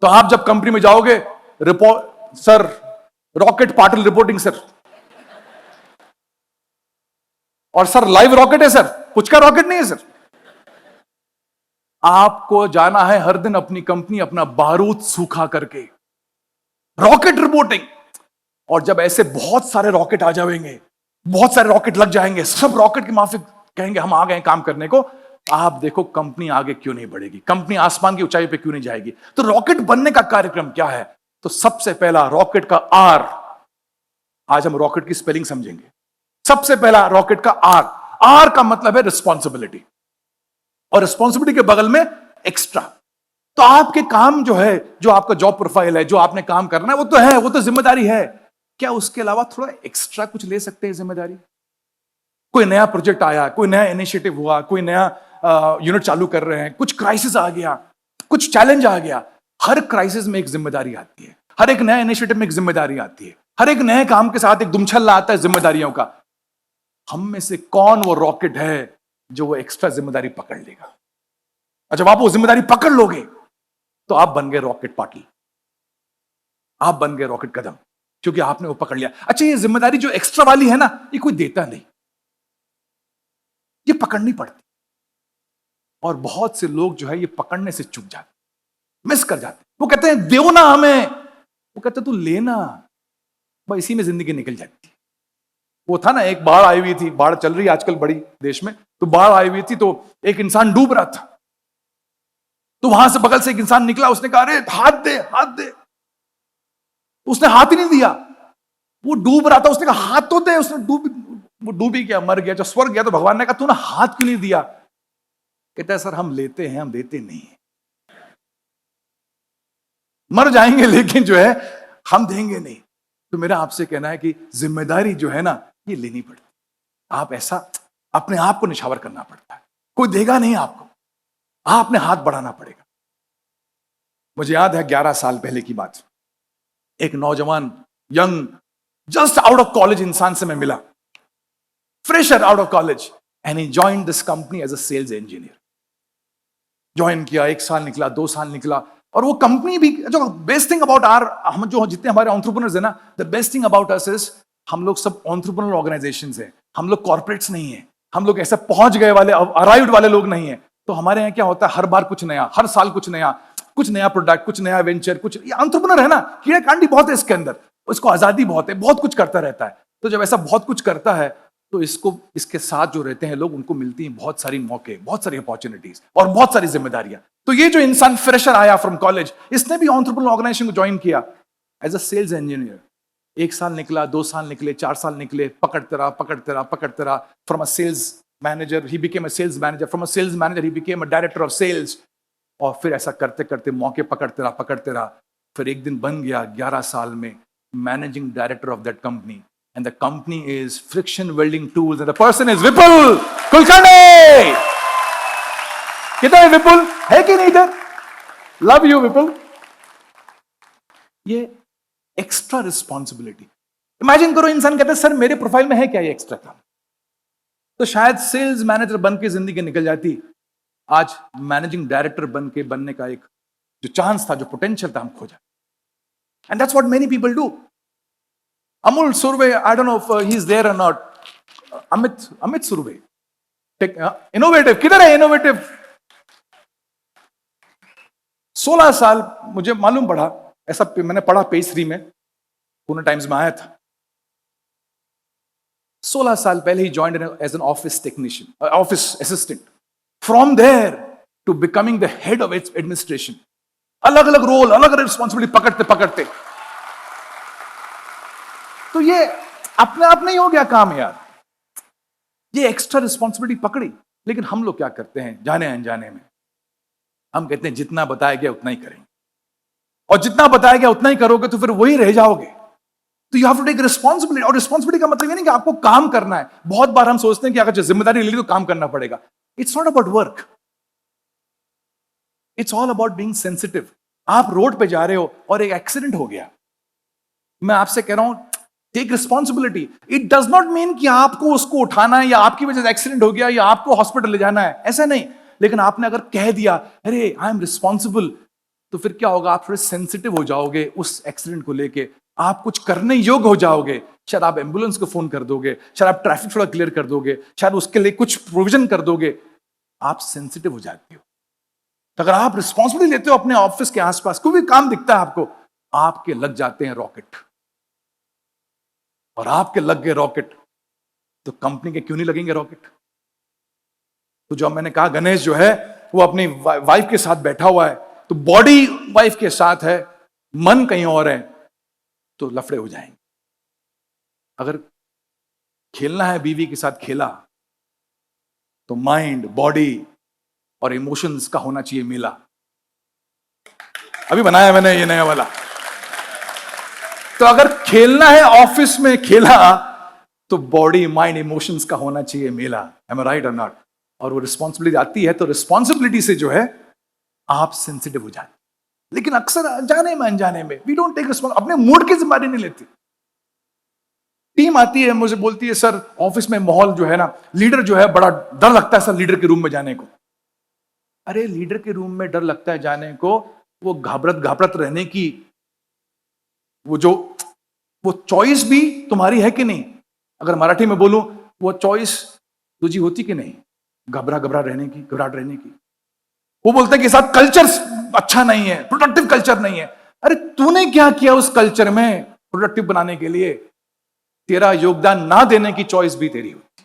तो आप जब कंपनी में जाओगे, report sir, rocket Patil reporting sir, और सर लाइव रॉकेट है सर, कुछ का रॉकेट नहीं है सर। आपको जाना है हर दिन अपनी कंपनी अपना बारूद सूखा करके, रॉकेट रिपोर्टिंग। और जब ऐसे बहुत सारे रॉकेट आ जाएंगे, बहुत सारे रॉकेट लग जाएंगे, सब रॉकेट के माफिक कहेंगे हम आ गए काम करने को, आप देखो कंपनी आगे क्यों नहीं बढ़ेगी, कंपनी आसमान की ऊंचाई पे क्यों नहीं जाएगी। तो रॉकेट बनने का कार्यक्रम क्या है? तो सबसे पहला रॉकेट का आर, आज हम रॉकेट की स्पेलिंग समझेंगे। सबसे पहला रॉकेट का आर, आर का मतलब है रिस्पॉन्सिबिलिटी, और रिस्पॉन्सिबिलिटी के बगल में एक्स्ट्रा। तो आपके काम जो है, जो आपका जॉब प्रोफाइल है, जो आपने काम करना है, वो तो है, वो तो जिम्मेदारी है। क्या उसके अलावा थोड़ा एक्स्ट्रा कुछ ले सकते हैं जिम्मेदारी? कोई नया प्रोजेक्ट आया, कोई नया इनिशिएटिव हुआ, कोई नया यूनिट चालू कर रहे हैं, कुछ क्राइसिस आ गया, कुछ चैलेंज आ गया। हर क्राइसिस में एक जिम्मेदारी आती है, हर एक नया इनिशिएटिव में एक जिम्मेदारी आती है, हर एक नए काम के साथ एक दुमछल्ला आता है जिम्मेदारियों का। हम में से कौन वो रॉकेट है जो वो एक्स्ट्रा जिम्मेदारी पकड़ लेगा? और जब आप वो जिम्मेदारी पकड़ लोगे तो आप बन गए रॉकेट पाटिल, आप बन गए रॉकेट कदम, क्योंकि आपने वो पकड़ लिया। अच्छा, ये जिम्मेदारी जो एक्स्ट्रा वाली है ना, ये कोई देता नहीं, ये पकड़नी पड़ती। और बहुत से लोग जो है ये पकड़ने से चूक जाते, मिस कर जाते। वो कहते हैं दो ना हमें, वो कहते तू लेना, बस इसी में जिंदगी निकल जाती है। वो था ना, एक बाढ़ आई हुई थी, बाढ़ चल रही है आजकल बड़ी देश में, तो बाढ़ आई हुई थी, तो एक इंसान डूब रहा था। तो वहां से बगल से एक इंसान निकला, उसने कहा अरे हाथ दे, हाथ दे। उसने हाथ ही नहीं दिया, वो डूब रहा था, उसने कहा हाथ तो दे। उसने वो डूब ही गया, मर गया। जब स्वर्ग गया तो भगवान ने कहा तूने हाथ क्यों नहीं दिया? कहता है सर हम लेते हैं, हम देते नहीं है। मर जाएंगे लेकिन जो है हम देंगे नहीं। तो मेरा आपसे कहना है कि जिम्मेदारी जो है ना, ये लेनी पड़ती। आप ऐसा अपने आप को निछावर करना पड़ता है, कोई देगा नहीं आपको, आपने हाथ बढ़ाना पड़ेगा। मुझे याद है 11 साल पहले की बात, एक नौजवान young just out of college इंसान से मैं मिला, fresher out of college, and he joined this company as a sales engineer. Join किया, 1 साल निकला, 2 साल निकला, और वो कंपनी भी, जो बेस्ट थिंग अबाउट आर, हम जो जितने हमारे एंटरप्रेन्योर्स है ना, the best thing about us is हम लोग सब एंटरप्रेन्योर ऑर्गेनाइजेशंस हैं, हम लोग कॉर्पोरेट्स नहीं है, हम लोग ऐसे पहुंच गए वाले, अराइव्ड वाले लोग नहीं है। तो हमारे यहाँ क्या होता है, हर बार कुछ नया, हर साल कुछ नया, कुछ नया प्रोडक्ट, कुछ नया वेंचर, कुछ ये एंटरप्रेन्योर है ना, कीड़ा कांडी बहुत है इसके अंदर, उसको आजादी बहुत है, बहुत कुछ करता रहता है। तो जब ऐसा बहुत कुछ करता है तो इसके साथ जो रहते हैं लोग, उनको मिलती हैं बहुत सारी मौके, बहुत सारी अपॉर्चुनिटीज और बहुत सारी जिम्मेदारियां। तो ये जो इंसान फ्रेशर आया फ्रॉम कॉलेज, इसने भी एंटरप्रेन्योर ऑर्गेनाइजेशन को ज्वाइन किया एज अ सेल्स इंजीनियर। 1 साल निकला, 2 साल निकले, 4 साल निकले, पकड़ते रहा। From a sales manager he became a sales manager, from a sales manager he became a director of sales. और फिर ऐसा करते करते मौके पकड़ते रहा। फिर एक दिन बन गया 11 साल में managing director of that company, and the company is friction welding tools, and the person is Vipul Kulkarni. किधर है विपुल? है कि नहीं इधर? Love you Vipul. ये एक्स्ट्रा रिस्पॉन्सिबिलिटी, इमेजिन करो इंसान कहता है सर मेरे प्रोफाइल में है क्या ये एक्स्ट्रा काम? तो शायद सेल्स मैनेजर बन के जिंदगी निकल जाती, आज मैनेजिंग डायरेक्टर बनने का एक जो चांस था, जो पोटेंशियल था, हम खो जाते। And that's what many people do. Amul Surve, I don't know if he is there or not, Amit Surve, innovative, किधर है इनोवेटिव? 16 साल मुझे मालूम पड़ा, ऐसा मैंने पढ़ा पेज 3 में, पुणे टाइम्स में आया था। 16 साल पहले ही joined as an office technician, office assistant. From there to becoming the head of its administration. अलग अलग रोल, अलग अलग रिस्पॉन्सिबिलिटी पकड़ते तो ये अपने आप नहीं हो गया काम यार, ये एक्स्ट्रा रिस्पॉन्सिबिलिटी पकड़ी। लेकिन हम लोग क्या करते हैं जाने अनजाने में, हम कहते हैं जितना बताया गया उतना ही करेंगे, और जितना बताया गया उतना ही करोगे तो फिर वही रह जाओगे। तो you have to take responsibility, और रिस्पॉन्सिबिलिटी का मतलब ये नहीं कि आपको काम करना है। बहुत बार हम सोचते हैं कि अगर जिम्मेदारी ले ली तो काम करना पड़ेगा। It's not about work, it's all about being sensitive. आप रोड पे जा रहे हो और एक एक्सीडेंट हो गया, मैं आपसे कह रहा हूं take responsibility. It does not mean कि आपको उसको उठाना है, या आपकी वजह से एक्सीडेंट हो गया या आपको हॉस्पिटल ले जाना है, ऐसा नहीं। लेकिन आपने अगर कह दिया अरे आई एम रिस्पॉन्सिबल, तो फिर क्या होगा, आप थोड़े सेंसिटिव हो जाओगे उस एक्सीडेंट को लेके, आप कुछ करने योग्य हो जाओगे। शायद आप एम्बुलेंस को फोन कर दोगे, शायद आप ट्रैफिक थोड़ा क्लियर कर दोगे, शायद उसके लिए कुछ प्रोविजन कर दोगे। आप सेंसिटिव हो जाते हो। तो अगर आप रिस्पॉन्सिबिलिटी लेते हो अपने ऑफिस के आसपास, कोई भी काम दिखता है आपको, आपके लग जाते हैं रॉकेट। और आपके लग गए रॉकेट तो कंपनी के क्यों नहीं लगेंगे रॉकेट? तो जो मैंने कहा गणेश जो है वो अपनी वाइफ के साथ बैठा हुआ है, तो बॉडी वाइफ के साथ है, मन कहीं और है, तो लफड़े हो जाएंगे। अगर खेलना है बीवी के साथ खेला, तो माइंड, बॉडी और इमोशंस का होना चाहिए मिला। अभी बनाया मैंने ये नया वाला। तो अगर खेलना है ऑफिस में खेला, तो बॉडी, माइंड, इमोशंस का होना चाहिए मेला। एम आई राइट और नॉट? और वो रिस्पॉन्सिबिलिटी आती है तो रिस्पॉन्सिबिलिटी से जो है आप सेंसिटिव हो जाते। लेकिन अक्सर जाने में अनजाने में वी डोंट टेक रिस्पॉन्सिबिलिटी, अपने मूड की जिम्मेदारी नहीं लेती। टीम आती है मुझे बोलती है सर ऑफिस में माहौल जो है ना, लीडर जो है बड़ा डर लगता है सर लीडर के रूम में जाने को। अरे लीडर के रूम में डर लगता है जाने को, वो घाबरत रहने की वो चॉइस भी तुम्हारी है कि नहीं? अगर मराठी में बोलूं, वो चॉइस तुझी होती कि नहीं? घबराहट रहने की। वो बोलते हैं कि साहब कल्चर अच्छा नहीं है, प्रोडक्टिव कल्चर नहीं है। अरे तूने क्या किया उस कल्चर में प्रोडक्टिव बनाने के लिए? तेरा योगदान ना देने की चॉइस भी तेरी होती।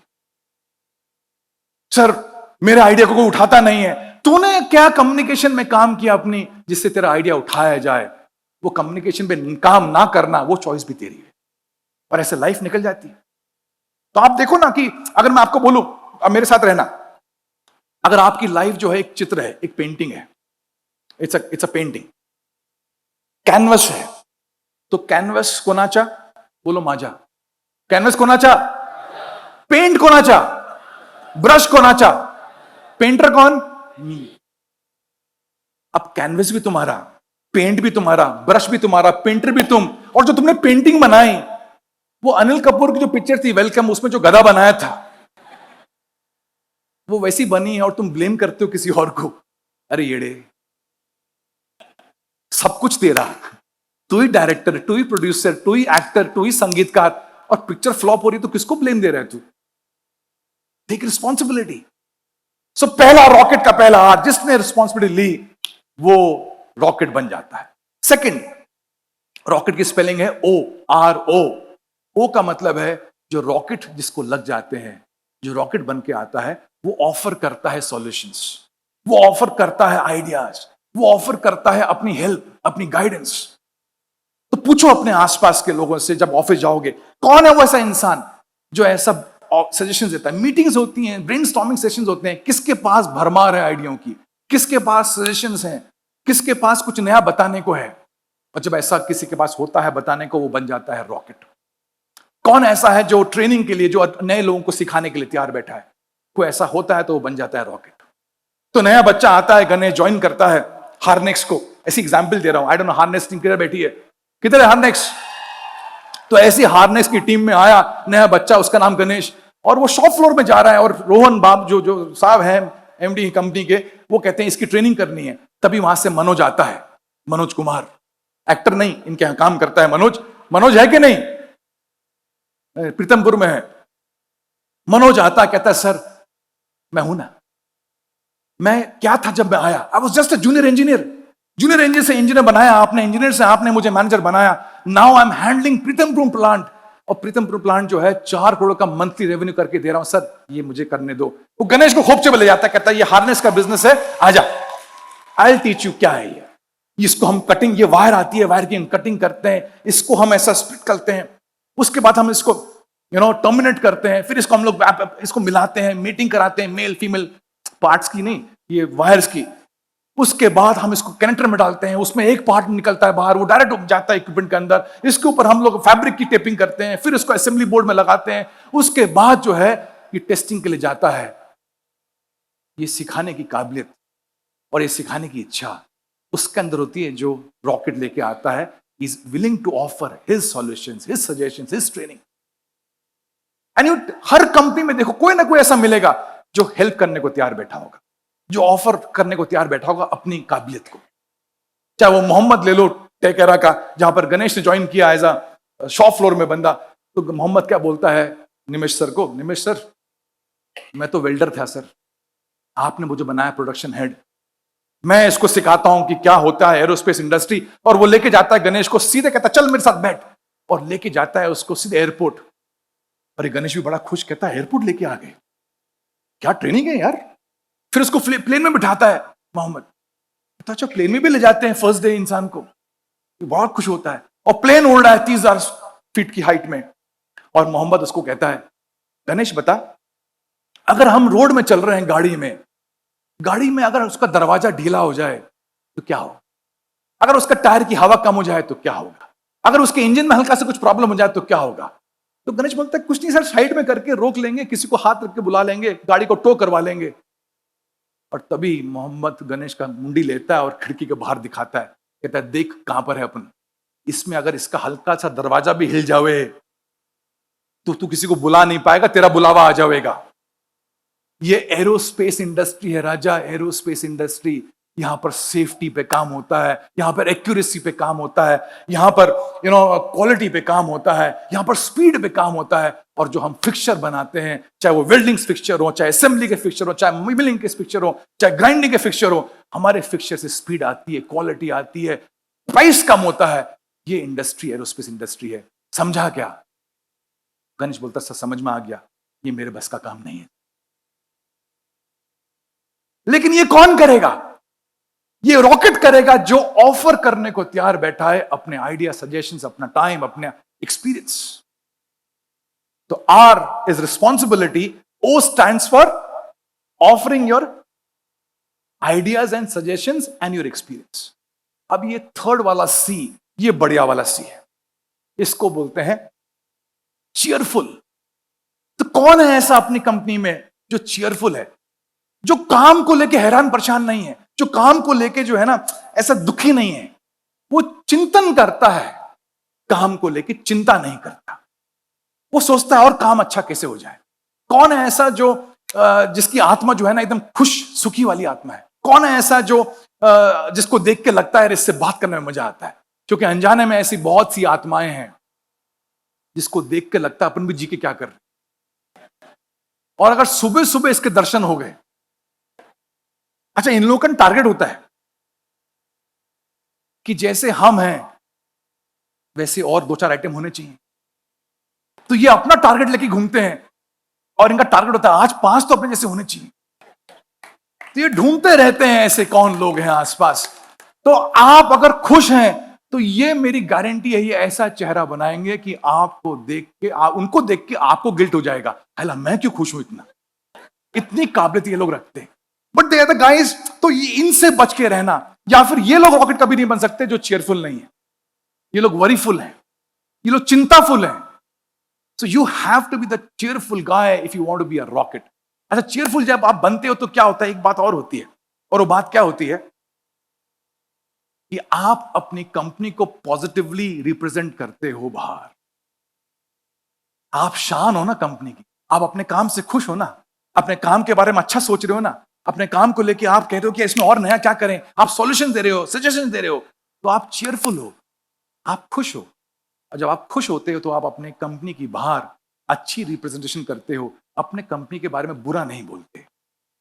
सर मेरे आइडिया को कोई उठाता नहीं है। तूने क्या कम्युनिकेशन में काम किया अपनी, जिससे तेरा आइडिया उठाया जाए? वो कम्युनिकेशन पे काम ना करना, वो चॉइस भी तेरी है। और ऐसे लाइफ निकल जाती है। तो आप देखो ना कि अगर मैं आपको बोलूं, अब मेरे साथ रहना, अगर आपकी लाइफ जो है एक चित्र है, एक पेंटिंग है, इट्स अ पेंटिंग, कैनवस है, तो कैनवस कोणाचा? बोलो माझा। कैनवस कोणाचा? पेंट कोणाचा? ब्रश कोणाचा? पेंटर कौन? अब कैनवस भी तुम्हारा, पेंट भी तुम्हारा, ब्रश भी तुम्हारा, पेंटर भी तुम, और जो तुमने पेंटिंग बनाई वो अनिल कपूर की जो पिक्चर थी वेलकम, उसमें जो गधा बनाया था वो वैसी बनी है, और तुम ब्लेम करते हो किसी और को। अरे येड़े, सब कुछ तेरा, तू ही डायरेक्टर, तू ही प्रोड्यूसर, तू ही एक्टर, तू ही संगीतकार, और पिक्चर फ्लॉप हो रही तो किसको ब्लेम दे रहा है तू? Take responsibility. सो पहला रॉकेट का पहला हाथ जिसने रिस्पॉन्सिबिलिटी ली, वो रॉकेट बन जाता है। सेकंड, रॉकेट की स्पेलिंग है ORO। ओ का मतलब है जो रॉकेट जिसको लग जाते हैं, जो रॉकेट बन के आता है, वो ऑफर करता है सॉल्यूशंस, वो ऑफर करता है आइडियाज, वो ऑफर करता है अपनी हेल्प, अपनी गाइडेंस। तो पूछो अपने आसपास के लोगों से जब ऑफिस जाओगे, कौन है वो ऐसा इंसान जो ऐसा सजेशन देता है। मीटिंग्स होती हैं, ब्रेनस्टॉर्मिंग सेशंस होते हैं, किसके पास भरमार है आइडियाओं की, किसके पास सजेशंस हैं, किसके पास कुछ नया बताने को है। और जब ऐसा किसी के पास होता है बताने को, वो बन जाता है रॉकेट। कौन ऐसा है जो ट्रेनिंग के लिए, जो नए लोगों को सिखाने के लिए तैयार बैठा है, कोई ऐसा होता है तो वो बन जाता है रॉकेट। तो नया बच्चा आता है, गणेश ज्वाइन करता है हार्नेक्स को, ऐसी एग्जांपल दे रहा हूं, आई डोंट नो हार्नेक्स टीम किधर बैठी है, किधर है हार्नेक्स। तो ऐसी हार्नेक्स की टीम में आया नया बच्चा, उसका नाम गणेश, और वो शॉप फ्लोर में जा रहा है, और रोहन बाब जो साहब हैं एमडी कंपनी के, वो कहते हैं इसकी ट्रेनिंग करनी है। तभी वहां से मनोज आता है, मनोज कुमार, एक्टर नहीं, इनके यहां काम करता है मनोज। मनोज है कि नहीं, प्रीतमपुर में है। मनोज आता, कहता है सर मैं हूं ना, मैं क्या था जब मैं आया, I was just a junior engineer, junior engineer से इंजीनियर बनाया आपने, इंजीनियर से आपने मुझे मैनेजर बनाया, now I am handling Pritampur plant, और प्रीतमपुर प्लांट जो है 4 करोड़ का मंथली रेवेन्यू करके दे रहा हूं, सर ये मुझे करने दो। वो गणेश को खोपचे में ले जाता है, कहता है ये हार्नेस का बिजनेस है, आजा आई विल टीच यू क्या है ये। इसको हम कटिंग, ये वायर आती है, वायर की हम कटिंग करते हैं, इसको हम ऐसा स्प्लिट करते हैं, उसके बाद हम इसको टर्मिनेट करते हैं, फिर इसको हम लोग इसको मिलाते हैं, मीटिंग कराते हैं, मेल फीमेल पार्ट्स की नहीं, ये वायर्स की। उसके बाद हम इसको कनेक्टर में डालते हैं, उसमें एक पार्ट निकलता है बाहर, वो डायरेक्ट जाता है इक्विपमेंट के अंदर, इसके ऊपर हम लोग फैब्रिक की टेपिंग करते हैं, फिर इसको असेंबली बोर्ड में लगाते हैं, उसके बाद जो है ये टेस्टिंग के लिए जाता है। ये सिखाने की काबिलियत और ये सिखाने की इच्छा उसके अंदर होती है, जो रॉकेट लेके आता है, is willing to offer his solutions, his suggestions, his training. And हर कंपनी में देखो कोई ना कोई ऐसा मिलेगा जो हेल्प करने को तैयार बैठा होगा, जो ऑफर करने को तैयार बैठा होगा अपनी काबिलियत को। चाहे वो मोहम्मद ले लो टेकेरा का, जहां पर गणेश ने ज्वाइन किया एज अ शॉप फ्लोर में बंदा, तो मोहम्मद क्या बोलता है निमेश सर को, निमेश सर मैं तो वेल्डर था सर, आपने मुझे बनाया प्रोडक्शन हेड, मैं इसको सिखाता हूं कि क्या होता है एरोस्पेस इंडस्ट्री। और वो लेके जाता है गणेश को, सीधे कहता है चल मेरे साथ बैठ, और लेके जाता है उसको सीधे एयरपोर्ट। अरे गणेश भी बड़ा खुश, कहता है एयरपोर्ट लेके आ गए, क्या ट्रेनिंग है यार। फिर उसको प्लेन में बिठाता है मोहम्मद, तो अच्छा प्लेन में भी ले जाते हैं फर्स्ट डे इंसान को, बहुत खुश होता है, और प्लेन उड़ रहा है 30,000 फीट की हाइट में, और मोहम्मद उसको कहता है गणेश बता, अगर हम रोड में चल रहे हैं गाड़ी में अगर उसका दरवाजा ढीला हो जाए तो क्या हो, अगर उसका टायर की हवा कम हो जाए तो क्या होगा, अगर उसके इंजन में हल्का सा कुछ प्रॉब्लम हो जाए तो क्या होगा। तो गणेश बोलता है कुछ नहीं सर, साइड में करके रोक लेंगे, किसी को हाथ रख के बुला लेंगे, गाड़ी को टो करवा लेंगे। और तभी मोहम्मद गणेश का मुंडी लेता है और खिड़की के बाहर दिखाता है, कहता है देख कहां पर है अपन, इसमें अगर इसका हल्का सा दरवाजा भी हिल जावे तो तू किसी को बुला नहीं पाएगा, तेरा बुलावा आ जाएगा। ये एरोस्पेस इंडस्ट्री है राजा, एरोस्पेस इंडस्ट्री। यहां पर सेफ्टी पे काम होता है, यहां पर एक्यूरेसी पे काम होता है, यहां पर क्वालिटी पे काम होता है, यहां पर स्पीड पे काम होता है। और जो हम फिक्सचर बनाते हैं, चाहे वो वेल्डिंग फिक्सचर हो, चाहे असेंबली के फिक्सचर हो, चाहे मिलिंग के फिक्सचर हो, चाहे ग्राइंडिंग के फिक्सचर हो, हमारे फिक्सचर से स्पीड आती है, क्वालिटी आती है, प्राइस कम होता है। ये इंडस्ट्री एरोस्पेस इंडस्ट्री है। समझा क्या? गणेश बोलता सर समझ में आ गया, ये मेरे बस का काम नहीं है। लेकिन ये कौन करेगा? ये रॉकेट करेगा जो ऑफर करने को तैयार बैठा है अपने आइडिया, सजेशंस, अपना टाइम, अपने एक्सपीरियंस। तो R is responsibility, O stands for offering your ideas and suggestions and your experience. अब ये थर्ड वाला सी, ये बढ़िया वाला सी है, इसको बोलते हैं चीयरफुल। तो कौन है ऐसा अपनी कंपनी में जो चीयरफुल है, जो काम को लेके हैरान परेशान नहीं है, जो काम को लेके जो है ना ऐसा दुखी नहीं है, वो चिंतन करता है, काम को लेके चिंता नहीं करता, वो सोचता है और काम अच्छा कैसे हो जाए। कौन है ऐसा जो जिसकी आत्मा जो है ना एकदम खुश सुखी वाली आत्मा है? कौन है ऐसा जो जिसको देख के लगता है इससे बात करने में मजा आता है? क्योंकि अनजाने में ऐसी बहुत सी आत्माएं हैं जिसको देख के लगता है अपन भी जी के क्या कर रहे। और अगर सुबह सुबह इसके दर्शन हो गए, अच्छा इन लोगों का टारगेट होता है कि जैसे हम हैं वैसे और 2-4 आइटम होने चाहिए। तो ये अपना टारगेट लेके घूमते हैं और इनका टारगेट होता है आज 5 तो अपने जैसे होने चाहिए। तो ये ढूंढते रहते हैं ऐसे कौन लोग हैं आसपास। तो आप अगर खुश हैं तो ये मेरी गारंटी है, ये ऐसा चेहरा बनाएंगे कि आपको देख के उनको देख के आपको गिल्ट हो जाएगा, हला मैं क्यों खुश हूं इतना। इतनी काबिलियत ये लोग रखते हैं। But they are the guys, तो इनसे बच के रहना। या फिर ये लोग रॉकेट कभी नहीं बन सकते जो चेयरफुल नहीं है। ये लोग वरीफुल हैं, ये लोग चिंताफुल हैं। So you have to be the cheerful guy if you want to be a rocket. अच्छा, चेयरफुल जब आप बनते हो तो क्या होता है, एक बात और होती है, और वो बात क्या होती है कि आप अपनी कंपनी को पॉजिटिवली रिप्रेजेंट करते हो बाहर। आप शान हो ना कंपनी की, आप अपने काम से खुश हो ना, अपने काम के बारे में अच्छा सोच रहे हो ना, अपने काम को लेके आप कह रहे हो कि इसमें और नया क्या करें, आप सॉल्यूशन दे रहे हो, सजेशन दे रहे हो, तो आप चेयरफुल हो, आप खुश हो। और जब आप खुश होते हो तो आप अपने कंपनी की बाहर अच्छी रिप्रेजेंटेशन करते हो, अपने कंपनी के बारे में बुरा नहीं बोलते।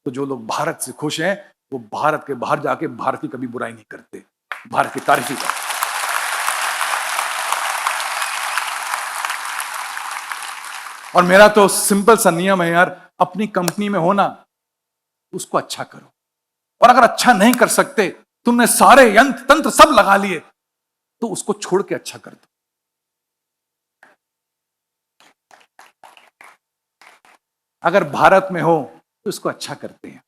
तो जो लोग भारत से खुश हैं वो भारत के बाहर जाके भारत की कभी बुराई नहीं करते, भारत की तारीफ ही करते। और मेरा तो सिंपल सा नियम है यार, अपनी कंपनी में हो ना, उसको अच्छा करो। और अगर अच्छा नहीं कर सकते, तुमने सारे यंत्र तंत्र सब लगा लिए, तो उसको छोड़ के अच्छा कर दो। अगर भारत में हो तो इसको अच्छा करते हैं।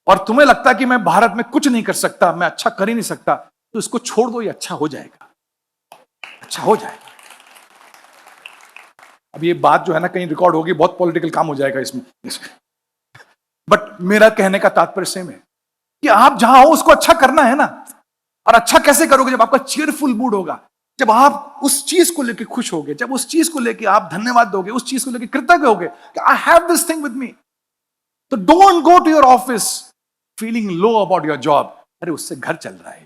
और तुम्हें लगता है कि मैं भारत में कुछ नहीं कर सकता, मैं अच्छा कर ही नहीं सकता, तो इसको छोड़ दो, ये अच्छा हो जाएगा, अच्छा हो जाएगा। अब ये बात जो है ना कहीं रिकॉर्ड होगी, बहुत पॉलिटिकल काम हो जाएगा इसमें। बट मेरा कहने का तात्पर्य सेम है कि आप जहां हो उसको अच्छा करना है ना। और अच्छा कैसे करोगे, जब आपका चीयरफुल मूड होगा, जब आप उस चीज को लेके खुश होगे, जब उस चीज को लेके आप धन्यवाद दोगे, उस चीज को लेके कृतज्ञ होगे कि I have this thing with me. तो don't go to your office feeling low about your job. अरे उससे घर चल रहा है।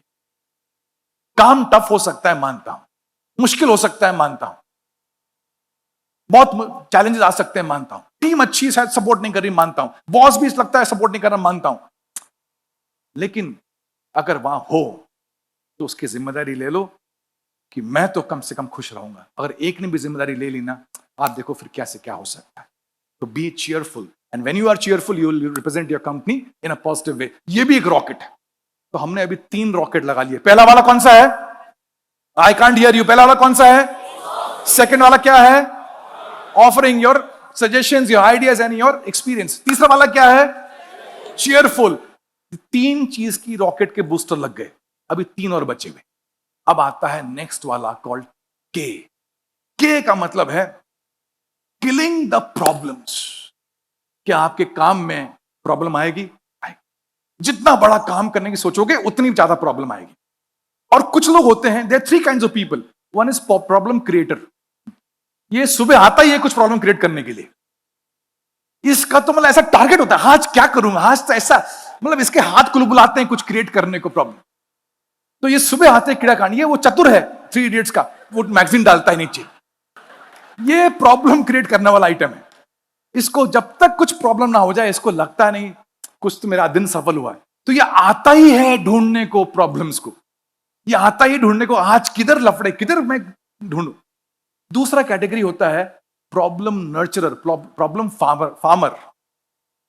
काम टफ हो सकता है, मानता हूं, मुश्किल हो सकता है, मानता हूं, बहुत चैलेंजेस आ सकते हैं, मानता हूं, टीम अच्छी शायद सपोर्ट नहीं कर रही, मानता हूं, बॉस भी लगता है सपोर्ट नहीं कर रहा, मानता हूं। लेकिन अगर वहां हो तो उसकी जिम्मेदारी ले लो कि मैं तो कम से कम खुश रहूंगा। अगर एक ने भी जिम्मेदारी ले ली ना, आप देखो फिर क्या से क्या हो सकता है। तो be cheerful, and when you are cheerful you will represent your company in a positive way. ये भी एक रॉकेट है। तो हमने अभी 3 रॉकेट लगा लिए। पहला वाला कौन सा है? I can't hear you. पहला वाला कौन सा है? सेकंड वाला क्या है? Offering your suggestions, your ideas and your experience. तीसरा वाला क्या है? चीयरफुल। 3 चीज की रॉकेट के बूस्टर लग गए, अभी 3 और बचे हुए। अब आता है नेक्स्ट वाला कॉल्ड के। के का मतलब है किलिंग द प्रॉब्लम्स। क्या आपके काम में प्रॉब्लम आएगी? जितना बड़ा काम करने की सोचोगे उतनी ज्यादा प्रॉब्लम आएगी। और कुछ लोग होते हैं, there 3 kinds of people. One is problem creator. ये सुबह आता ही है कुछ प्रॉब्लम क्रिएट करने के लिए। इसका तो मतलब ऐसा टारगेट होता है, आज क्या करूंगा, आज तो ऐसा, मतलब इसके हाथ कुलबुलाते हैं कुछ क्रिएट करने को प्रॉब्लम। तो ये सुबह आते कीड़ा कांड, ये वो चतुर है 3 इडियट्स का, वो मैगजीन डालता है नीचे। ये प्रॉब्लम क्रिएट करने वाला आइटम है। इसको जब तक कुछ प्रॉब्लम ना हो जाए, इसको लगता नहीं कुछ तो मेरा दिन सफल हुआ है। तो ये आता ही है ढूंढने को प्रॉब्लम्स को, ये आता ही ढूंढने को, आज किधर लफड़े, किधर मैं ढूंढूं। दूसरा कैटेगरी होता है प्रॉब्लम नर्चरर, प्रॉब्लम फार्मर।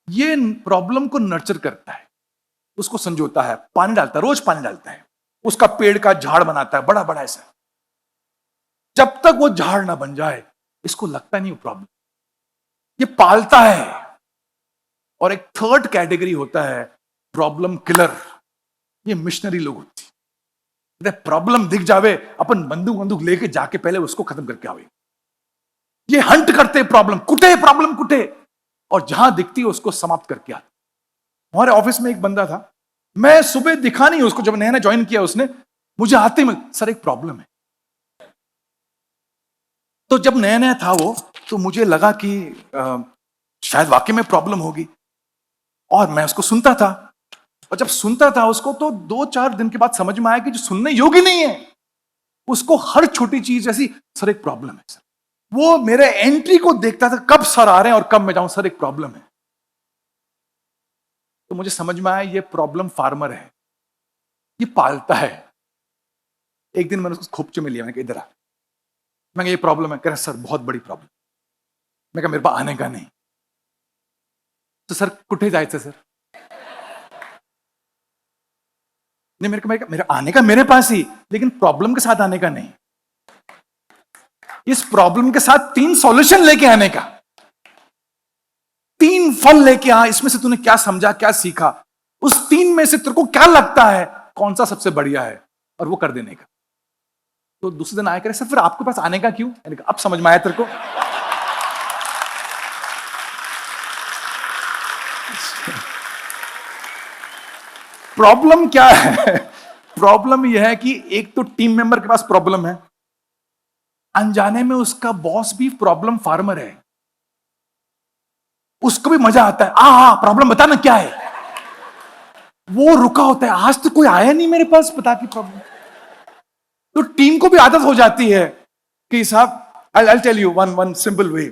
ये प्रॉब्लम को नर्चर करता है, उसको संजोता है, पानी डालता है, रोज पानी डालता है, उसका पेड़ का झाड़ बनाता है बड़ा बड़ा ऐसा। जब तक वो झाड़ ना बन जाए इसको लगता नहीं वो प्रॉब्लम, ये पालता है। और एक थर्ड कैटेगरी होता है प्रॉब्लम किलर। ये मिशनरी लोग होती है, प्रॉब्लम दिख जावे अपन बंदूक बंदूक लेके जाके पहले उसको खत्म करके आवे। ये हंट करते प्रॉब्लम, कुटे प्रॉब्लम कुटे, और जहां दिखती है उसको समाप्त करके आते। हमारे ऑफिस में एक बंदा था, मैं सुबह दिखा नहीं उसको, जब नया नया ज्वाइन किया उसने, मुझे आते ही सर एक प्रॉब्लम है। तो जब नया नया था वो, तो मुझे लगा कि शायद वाकई में प्रॉब्लम होगी, और मैं उसको सुनता था। और जब सुनता था उसको, तो 2-4 दिन के बाद समझ में आया कि जो सुनने योग्य नहीं है, उसको हर छोटी चीज ऐसी, सर एक प्रॉब्लम है सर। वो मेरे एंट्री को देखता था, कब सर आ रहे हैं और कब मैं जाऊं, सर एक प्रॉब्लम है। तो मुझे समझ में आया ये प्रॉब्लम फार्मर है, ये पालता है। एक दिन मैंने उसको खोपचे में लिया, मैंने कहा इधर आ, मैं ये प्रॉब्लम है। कह रहा सर बहुत बड़ी प्रॉब्लम। मैं कहा मेरे पास आने का नहीं। तो सर कुठे जायचं सर? नहीं, मेरे आने का मेरे पास ही, लेकिन प्रॉब्लम के साथ आने का नहीं। इस प्रॉब्लम के साथ 3 सॉल्यूशन लेके आने का, 3 फल लेके आ, इसमें से तूने क्या समझा, क्या सीखा, उस 3 में से तेरे को क्या लगता है कौन सा सबसे बढ़िया है, और वो कर देने का। तो दूसरे दिन आया करे सर फिर आपके पास आने का क्यों? मैंने कहा अब समझ में आया तेरे को। प्रॉब्लम क्या है? प्रॉब्लम यह है कि एक तो टीम मेंबर के पास प्रॉब्लम है, अनजाने में उसका बॉस भी प्रॉब्लम फार्मर है, उसको भी मजा आता है, आ प्रॉब्लम बता ना क्या है। वो रुका होता है, आज तो कोई आया नहीं मेरे पास बता की प्रॉब्लम। तो टीम को भी आदत हो जाती है कि साहब I tell you one simple way.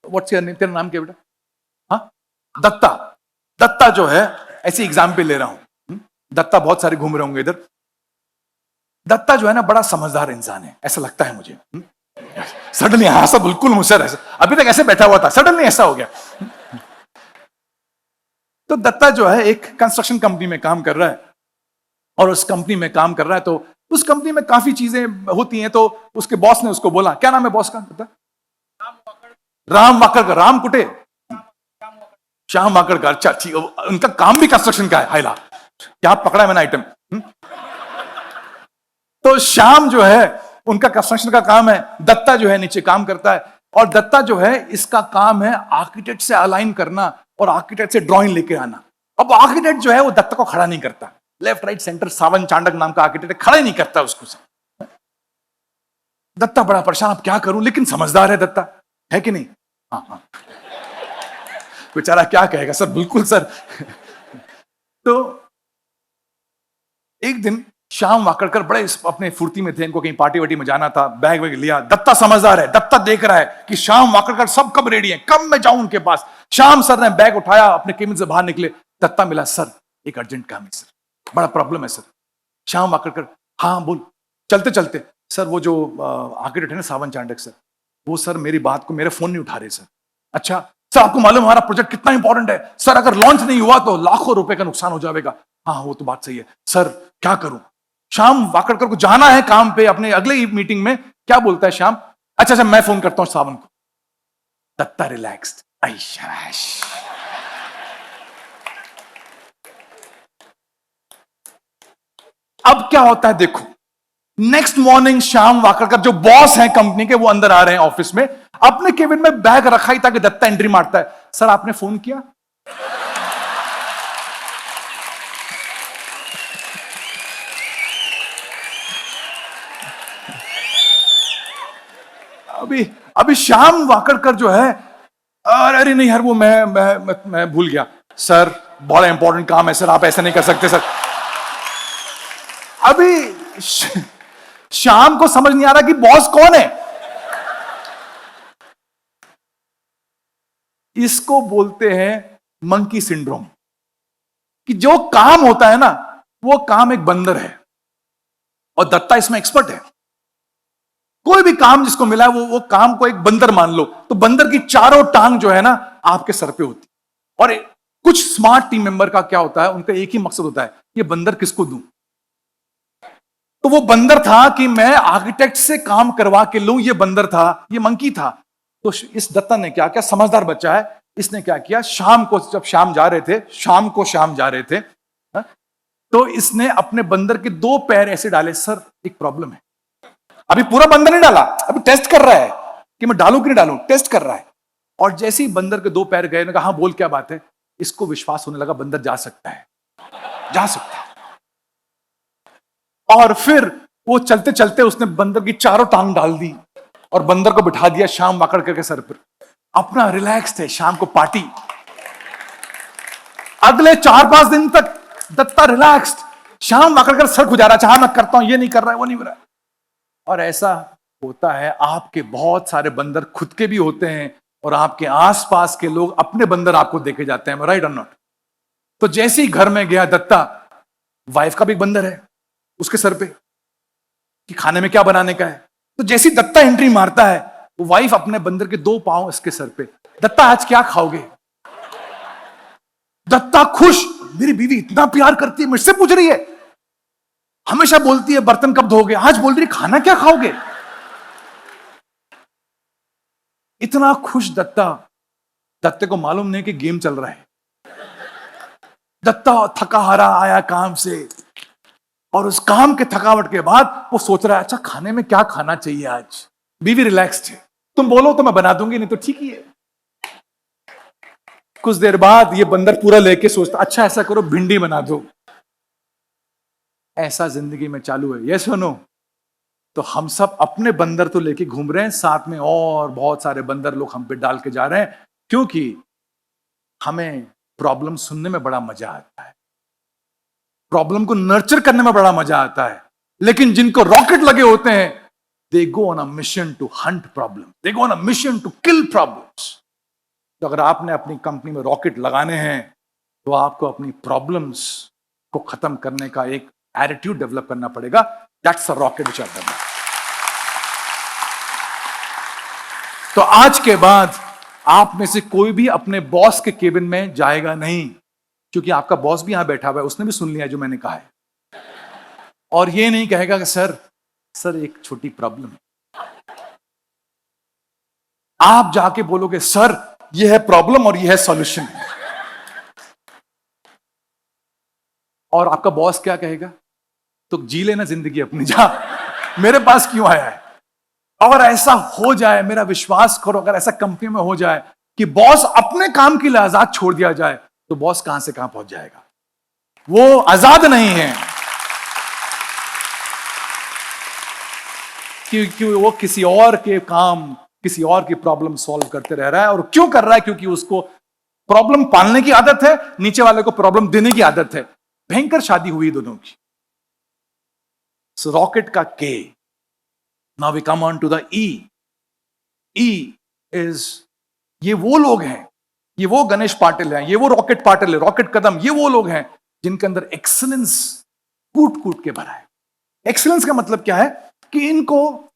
What's your name? तेरा नाम क्या बेटा? हाँ, दत्ता। दत्ता जो है, ऐसे एग्जाम्पल ले रहा हूं, दत्ता बहुत सारे घूम रहे होंगे इधर। दत्ता जो है ना बड़ा समझदार इंसान है, ऐसा लगता है मुझे। सडनली ऐसा बिल्कुल मुझसे ऐसा, अभी तक ऐसे बैठा हुआ था, सडनली ऐसा हो गया। तो दत्ता जो है एक कंस्ट्रक्शन कंपनी में काम कर रहा है, और उस कंपनी में काम कर रहा है तो उस कंपनी में काफी चीजें होती हैं। तो उसके बॉस ने उसको बोला, क्या नाम है बॉस का? बता। राम वाकड़कर। राम कुटे? श्याम वाकड़कर। अच्छा ठीक, उनका काम भी कंस्ट्रक्शन का है। हाइला क्या पकड़ा है मैंने आइटम। तो श्याम जो है उनका कंस्ट्रक्शन का काम है, दत्ता जो है नीचे काम करता है। और दत्ता जो है इसका काम है आर्किटेक्ट से अलाइन करना और आर्किटेक्ट से ड्राइंग लेके आना। अब आर्किटेक्ट जो है वो दत्ता को खड़ा नहीं करता, लेफ्ट राइट सेंटर सावन चांडक नाम का आर्किटेक्ट खड़ा ही नहीं करता उसको। दत्ता बड़ा परेशान, अब क्या करूं, लेकिन समझदार है दत्ता, है कि नहीं? हाँ हाँ। बेचारा क्या कहेगा सर, बिल्कुल सर। तो एक दिन श्याम वाकड़कर बड़े अपने फुर्ती में थे, इनको कहीं पार्टी वार्टी में जाना था, बैग वैग लिया। दत्ता समझदार है, दत्ता देख रहा है कि श्याम वाकड़कर सब कब रेडी हैं, कब मैं जाऊं उनके पास। श्याम सर ने बैग उठाया, अपने केबिन से बाहर निकले। दत्ता मिला, सर एक अर्जेंट काम है सर, बड़ा प्रॉब्लम है सर। श्याम वाकड़कर, हाँ बोल। चलते चलते, सर वो जो आर्किटेक्ट है ना सावन चांडक सर, वो सर मेरी बात को, मेरे फोन नहीं उठा रहे सर। अच्छा सर, आपको मालूम हमारा प्रोजेक्ट कितना इंपॉर्टेंट है सर, अगर लॉन्च नहीं हुआ तो लाखों रुपए का नुकसान हो जाएगा। हाँ वो तो बात सही है सर, क्या करूं? श्याम वाकड़कर को जाना है काम पे अपने अगले ही मीटिंग में। क्या बोलता है श्याम? अच्छा अच्छा मैं फोन करता हूं सावन को। दत्ता रिलैक्स्ड, ऐश। अब क्या होता है देखो, नेक्स्ट मॉर्निंग श्याम वाकड़कर जो बॉस हैं कंपनी के, वो अंदर आ रहे हैं ऑफिस में, अपने केबिन में बैग रखा ही था कि दत्ता एंट्री मारता है, सर आपने फोन किया? अभी श्याम वाकड़कर जो है, अरे नहीं यार वो मैं भूल गया सर, बड़ा इंपॉर्टेंट काम है सर, आप ऐसा नहीं कर सकते सर। अभी श्याम को समझ नहीं आ रहा कि बॉस कौन है। इसको बोलते हैं मंकी सिंड्रोम, कि जो काम होता है ना वो काम एक बंदर है, और दत्ता इसमें एक्सपर्ट है। कोई भी काम जिसको मिला है वो काम को एक बंदर मान लो, तो बंदर की चारों टांग जो है ना आपके सर पे होती। और कुछ स्मार्ट टीम मेंबर का क्या होता है, उनका एक ही मकसद होता है, ये बंदर किसको दूं। तो वो बंदर था कि मैं आर्किटेक्ट से काम करवा के लूं, ये बंदर था, ये मंकी था। तो इस दत्ता ने क्या किया, समझदार बच्चा है, इसने क्या किया, शाम को जब शाम जा रहे थे, तो इसने अपने बंदर के 2 पैर ऐसे डाले। सर एक प्रॉब्लम है, अभी पूरा बंदर नहीं डाला, अभी टेस्ट कर रहा है कि मैं डालूं कि नहीं डालूं, टेस्ट कर रहा है। और जैसे ही बंदर के 2 पैर गए, कहा हाँ बोल क्या बात है। इसको विश्वास होने लगा बंदर जा सकता है। और फिर वो चलते चलते उसने बंदर की चारों टांग डाल दी और बंदर को बिठा दिया श्याम वाकड़कर के सर पर। अपना रिलैक्स थे, शाम को पार्टी। अगले 4-5 दिन तक दत्ता रिलैक्स्ड, श्याम वाकड़कर सर खुजा रहा, चाह मैं करता हूं, ये नहीं कर रहा है, वो नहीं हो रहा है। और ऐसा होता है, आपके बहुत सारे बंदर खुद के भी होते हैं और आपके आसपास के लोग अपने बंदर आपको देखे जाते हैं, राइट और नॉट? तो जैसे ही घर में गया दत्ता, वाइफ का भी एक बंदर है उसके सर पे, कि खाने में क्या बनाने का है। तो जैसी दत्ता एंट्री मारता है, वो वाइफ अपने बंदर के 2 पांव इसके सर पे, दत्ता आज क्या खाओगे। दत्ता खुश, मेरी बीवी इतना प्यार करती है, मुझसे पूछ रही है, हमेशा बोलती है बर्तन कब धोगे, आज बोल रही खाना क्या खाओगे। इतना खुश दत्ता, दत्ते को मालूम नहीं कि गेम चल रहा है। दत्ता थका हारा आया काम से, और उस काम के थकावट के बाद वो सोच रहा है अच्छा खाने में क्या खाना चाहिए आज। बीवी रिलैक्स्ड है, तुम बोलो तो मैं बना दूंगी, नहीं तो ठीक ही है। कुछ देर बाद ये बंदर पूरा लेके सोचता अच्छा ऐसा करो भिंडी बना दो। ऐसा जिंदगी में चालू है, ये सुनो। तो हम सब अपने बंदर तो लेके घूम रहे हैं, साथ में और बहुत सारे बंदर लोग हम पे डाल के जा रहे हैं, क्योंकि हमें प्रॉब्लम सुनने में बड़ा मजा आता है, प्रॉब्लम को नर्चर करने में बड़ा मजा आता है। लेकिन जिनको रॉकेट लगे होते हैं, they go on a mission to hunt problem, they go on a mission to kill problems. तो अगर आपने अपनी कंपनी में रॉकेट लगाने हैं, तो आपको अपनी प्रॉब्लम्स को खत्म करने का एक एटीट्यूड डेवलप करना पड़ेगा। That's a rocket which I have done. तो आज के बाद आप में से कोई भी अपने बॉस के केबिन में जाएगा नहीं, क्योंकि आपका बॉस भी यहां बैठा हुआ है, उसने भी सुन लिया जो मैंने कहा है। और ये नहीं कहेगा कि सर एक छोटी प्रॉब्लम है। आप जाके बोलोगे सर ये है प्रॉब्लम और ये है सॉल्यूशन। और आपका बॉस क्या कहेगा, तो जी लेना जिंदगी अपनी, जा मेरे पास क्यों आया है। अगर ऐसा हो जाए, मेरा विश्वास करो, अगर ऐसा कंपनी में हो जाए कि बॉस अपने काम के लिए आजाद छोड़ दिया जाए, तो बॉस कहां से कहां पहुंच जाएगा। वो आजाद नहीं है, क्योंकि वो किसी और के काम, किसी और की प्रॉब्लम सॉल्व करते रह रहा है। और क्यों कर रहा है, क्योंकि उसको प्रॉब्लम पालने की आदत है, नीचे वाले को प्रॉब्लम देने की आदत है। भयंकर शादी हुई दोनों की। सो रॉकेट का के, now we come on to the E. E is, ये वो लोग हैं, ये वो गणेश पाटिल हैं, ये वो रॉकेट पाटिल है, रॉकेट कदम, ये वो लोग हैं जिनके अंदर एक्सीलेंस कूट कूट के भरा है। एक्सीलेंस का मतलब क्या है कि इनको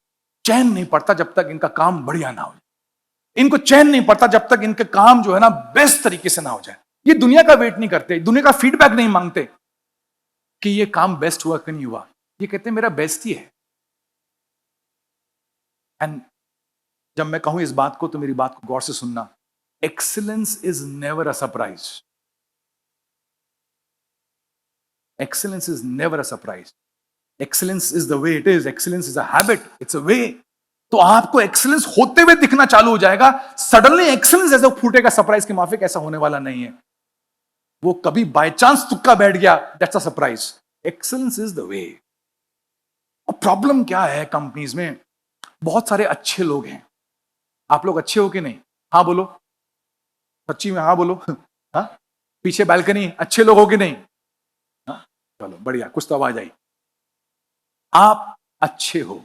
चैन नहीं पड़ता जब तक इनका काम बढ़िया ना हो जाए। इनको चैन नहीं पड़ता जब तक इनके काम जो है ना बेस्ट तरीके से ना हो जाए। ये दुनिया का वेट नहीं करते, दुनिया का फीडबैक नहीं मांगते कि ये काम बेस्ट हुआ कि नहीं हुआ। ये कहते हैं मेरा बेस्ट ही है। एंड जब मैं कहूं इस बात को, तो मेरी बात को गौर से सुनना। Excellence is never a surprise. Excellence is never a surprise. Excellence is the way it is. Excellence is a habit, it's a way. तो आपको एक्सीलेंस होते हुए दिखना चालू हो जाएगा। सडनली एक्सीलेंस ऐसे फूटेगा, सरप्राइज के माफिक, ऐसा होने वाला नहीं है। वो कभी बाय चांस तुक्का बैठ गया, that's a surprise. Excellence is the वे। और प्रॉब्लम क्या है कंपनीज में, बहुत सारे अच्छे लोग हैं। आप लोग अच्छे हो कि नहीं? हाँ बोलो, सच्ची में हाँ बोलो। हाँ, पीछे बालकनी, अच्छे लोग हो कि नहीं? हाँ, चलो बढ़िया, कुछ तो आवाज आई। आप अच्छे हो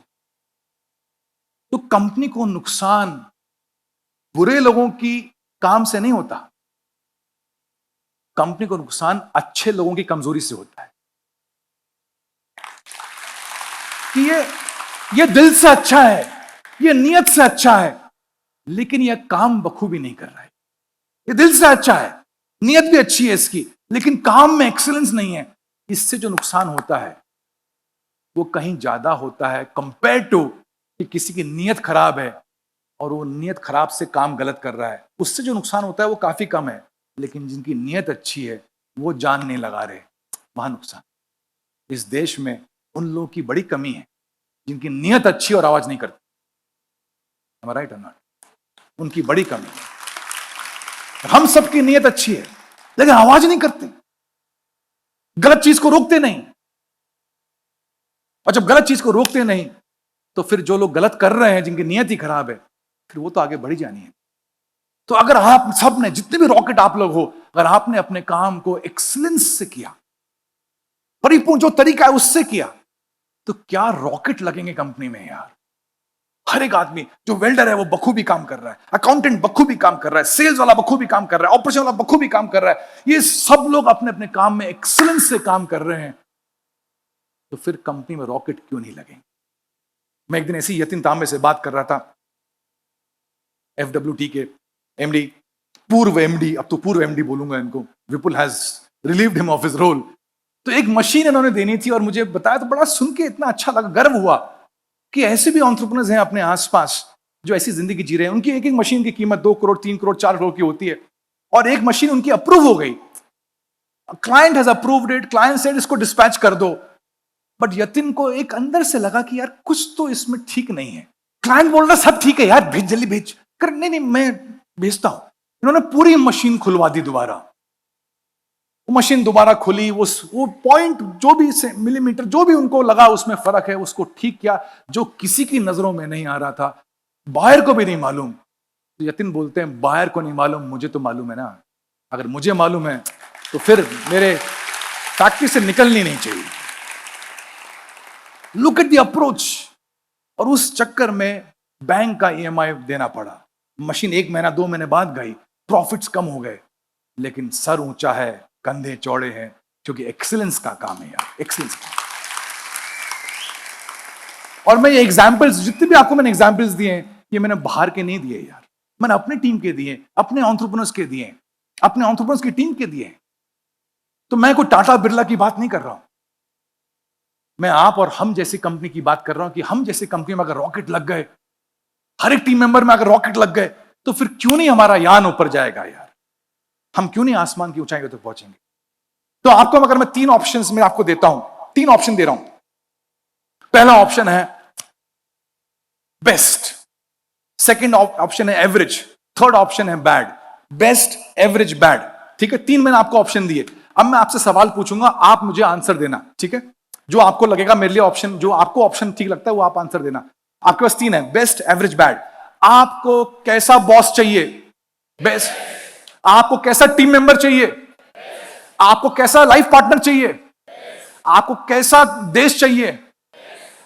तो कंपनी को नुकसान बुरे लोगों की काम से नहीं होता, कंपनी को नुकसान अच्छे लोगों की कमजोरी से होता है। कि ये दिल से अच्छा है, ये नियत से अच्छा है, लेकिन ये काम बखूबी नहीं कर रहा है। ये दिल से अच्छा है, नियत भी अच्छी है इसकी, लेकिन काम में एक्सीलेंस नहीं है। इससे जो नुकसान होता है वो कहीं ज्यादा होता है कंपेयर टू कि किसी की नियत खराब है और वो नियत खराब से काम गलत कर रहा है। उससे जो नुकसान होता है वो काफी कम है, लेकिन जिनकी नियत अच्छी है वो जान नहीं लगा रहे, वहां नुकसान। इस देश में उन लोगों की बड़ी कमी है जिनकी नियत अच्छी और आवाज नहीं करती। Am I right or not? उनकी बड़ी कमी है। हम सबकी नियत अच्छी है लेकिन आवाज नहीं करते, गलत चीज को रोकते नहीं। और जब गलत चीज को रोकते नहीं तो फिर जो लोग गलत कर रहे हैं, जिनकी नियत ही खराब है, फिर वो तो आगे बढ़ी जानी है। तो अगर आप सब ने, जितने भी रॉकेट आप लोग हो, अगर आपने अपने काम को एक्सीलेंस से किया, परिपूर्ण जो तरीका है उससे किया, तो क्या रॉकेट लगेंगे कंपनी में यार। हर एक आदमी, जो वेल्डर है वो बखूबी काम कर रहा है, अकाउंटेंट बखूबी काम कर रहा है, सेल्स वाला बखूबी काम कर रहा है, ऑपरेशन वाला बखूबी काम कर रहा है। ये सब लोग अपने अपने काम में एक्सीलेंस से काम कर रहे हैं, तो फिर कंपनी में रॉकेट क्यों नहीं लगेंगे? मैं एक दिन ऐसी यतिन तांबे से बात कर रहा था, FWT के MD, पूर्व MD, अब तो पूर्व MD बोलूंगा इनको, Vipul has relieved him of his role. तो एक मशीन इन्होंने देनी थी और मुझे बताया, तो बड़ा सुन के इतना अच्छा लगा, गर्व हुआ कि ऐसे भी एंटरप्रेन्योर्स हैं अपने आसपास जो ऐसी जिंदगी जी रहे हैं। उनकी एक एक मशीन की कीमत 2 करोड़, 3 करोड़, 4 करोड़ की होती है, और एक मशीन उनकी अप्रूव हो गई, client has approved it, client said इसको डिस्पैच कर दो। बट यतिन को एक अंदर से लगा कि यार कुछ तो इसमें ठीक नहीं है। क्लाइंट बोल रहा सब ठीक है यार, भेज, जल्दी भेज कर, नहीं नहीं मैं भेजता हूं। इन्होंने पूरी मशीन खुलवा दी दोबारा, वो मशीन दोबारा खुली, वो पॉइंट जो भी से मिलीमीटर जो भी उनको लगा उसमें फर्क है उसको ठीक किया, जो किसी की नजरों में नहीं आ रहा था, बाहर को भी नहीं मालूम। तो यतिन बोलते हैं बाहर को नहीं मालूम, मुझे तो मालूम है ना, अगर मुझे मालूम है तो फिर मेरे फैक्ट्री से निकलनी नहीं चाहिए। Look at the approach. और उस चक्कर में बैंक का EMI देना पड़ा, मशीन 1 महीना 2 महीने बाद गई, प्रॉफिट्स कम हो गए, लेकिन सर ऊंचा है, कंधे चौड़े हैं, क्योंकि एक्सीलेंस का काम है यार, एक्सीलेंस। और मैं ये एग्जांपल्स, जितने भी आपको मैंने एग्जांपल्स दिए हैं, ये मैंने बाहर के नहीं दिए यार, मैंने अपनी टीम के दिए, अपने एंटरप्रेन्योर्स के दिए, अपने एंटरप्रेन्योर्स की टीम के दिए। तो मैं कोई टाटा बिरला की बात नहीं कर रहा हूं, मैं आप और हम जैसी कंपनी की बात कर रहा हूं कि हम जैसी कंपनी में अगर रॉकेट लग गए, हर एक टीम मेंबर में अगर रॉकेट लग गए, तो फिर क्यों नहीं हमारा यान ऊपर जाएगा यार, हम क्यों नहीं आसमान की ऊंचाई तक पहुंचेंगे। तो आपको अगर मैं 3 ऑप्शंस में आपको देता हूं, 3 ऑप्शन दे रहा हूं। पहला ऑप्शन है बेस्ट, सेकंड ऑप्शन है एवरेज, थर्ड ऑप्शन है बैड। बेस्ट, एवरेज, बैड, ठीक है, 3 मैंने आपको ऑप्शन दिए। अब मैं आपसे सवाल पूछूंगा, आप मुझे आंसर देना, ठीक है, जो आपको लगेगा मेरे लिए ऑप्शन, जो आपको ऑप्शन ठीक लगता है वो आप आंसर देना। आपके पास 3 है, बेस्ट, एवरेज, बैड। आपको कैसा बॉस चाहिए? बेस्ट। आपको कैसा टीम मेंबर चाहिए? आपको कैसा लाइफ पार्टनर चाहिए? आपको कैसा देश चाहिए?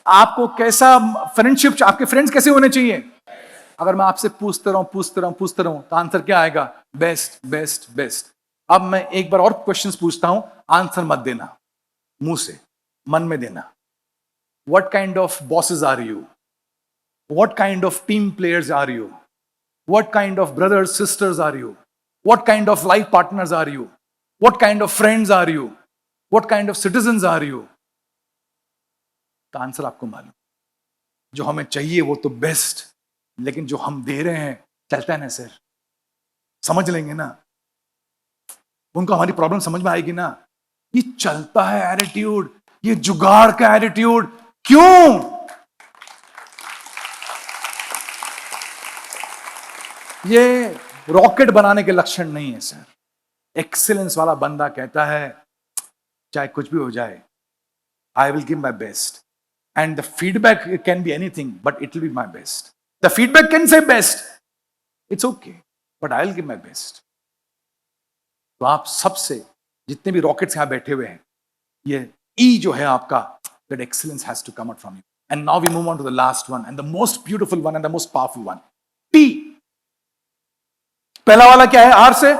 आपको कैसा फ्रेंडशिप, आपके फ्रेंड्स कैसे होने चाहिए? अगर मैं आपसे पूछते रहूं तो आंसर क्या आएगा? Best, best, best. अब मैं एक बार और क्वेश्चंस पूछता हूं, आंसर मत देना मुंह से, मन में देना। What kind of bosses are you? What kind of team players are you? What kind of brothers sisters are you? What kind of life partners are you? What kind of friends are you? What kind of citizens are you? तो answer आपको मालूम, जो हमें चाहिए वो तो best, लेकिन जो हम दे रहे हैं चलता है ना सर, समझ लेंगे ना, उनको हमारी प्रॉब्लम समझ में आएगी ना। ये चलता है एटीट्यूड, ये जुगाड़ का एटीट्यूड, क्यों? ये रॉकेट बनाने के लक्षण नहीं है सर। एक्सीलेंस वाला बंदा कहता है चाहे कुछ भी हो जाए, I will give my best, and the feedback can be anything but it will be my best. The feedback can say best, it's okay, but I will give my best. तो आप सबसे, जितने भी रॉकेट्स यहां बैठे हुए हैं, ये ई जो है आपका, that excellence has to come out from you. And now we move on to the last one and the most beautiful one and the most powerful one, T. पहला वाला क्या है? आर से,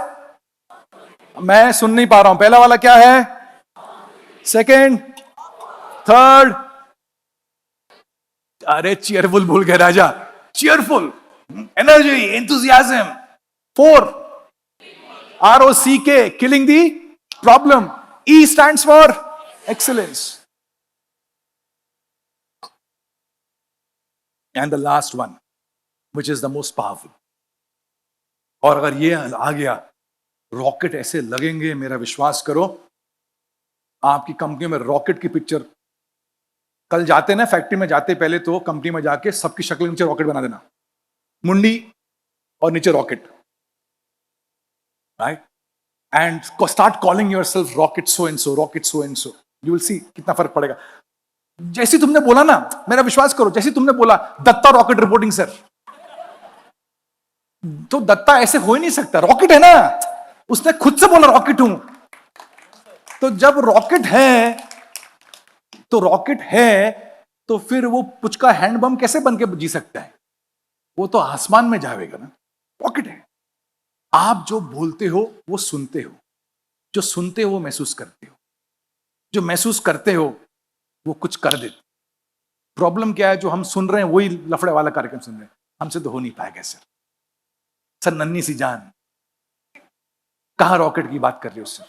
मैं सुन नहीं पा रहा हूं, पहला वाला क्या है? सेकेंड, थर्ड, अरे चीयरफुल भूल गए राजा, cheerful, energy, enthusiasm. 4, ROCK, killing the problem. E stands for excellence. And the last one, which is the most powerful. और अगर ये आ गया, रॉकेट ऐसे लगेंगे, मेरा विश्वास करो, आपकी कंपनी में रॉकेट की पिक्चर, कल जाते ना फैक्ट्री में जाते, पहले तो कंपनी में जाके सबकी शक्ल नीचे रॉकेट बना देना, मुंडी और नीचे rocket, right? And start calling yourself rocket so and so, rocket so and so. You will see कितना फर्क पड़ेगा। जैसे तुमने बोला ना, मेरा विश्वास करो, जैसे तुमने बोला दत्ता रॉकेट रिपोर्टिंग सर, तो दत्ता ऐसे हो ही नहीं सकता, रॉकेट है ना, उसने खुद से बोला रॉकेट हूं। तो जब रॉकेट है तो रॉकेट है, तो फिर वो पुचका हैंड बम कैसे बन के जी सकता है? वो तो आसमान में जाएगा ना, रॉकेट है। आप जो बोलते हो वो सुनते हो, जो सुनते हो वो महसूस करते हो, जो महसूस करते हो वो कुछ कर देते। प्रॉब्लम क्या है, जो हम सुन रहे हैं वही लफड़े वाला कार्यक्रम सुन रहे हैं, हमसे तो हो नहीं पाएगा सर नन्ही सी जान, कहां रॉकेट की बात कर रहे हो सर?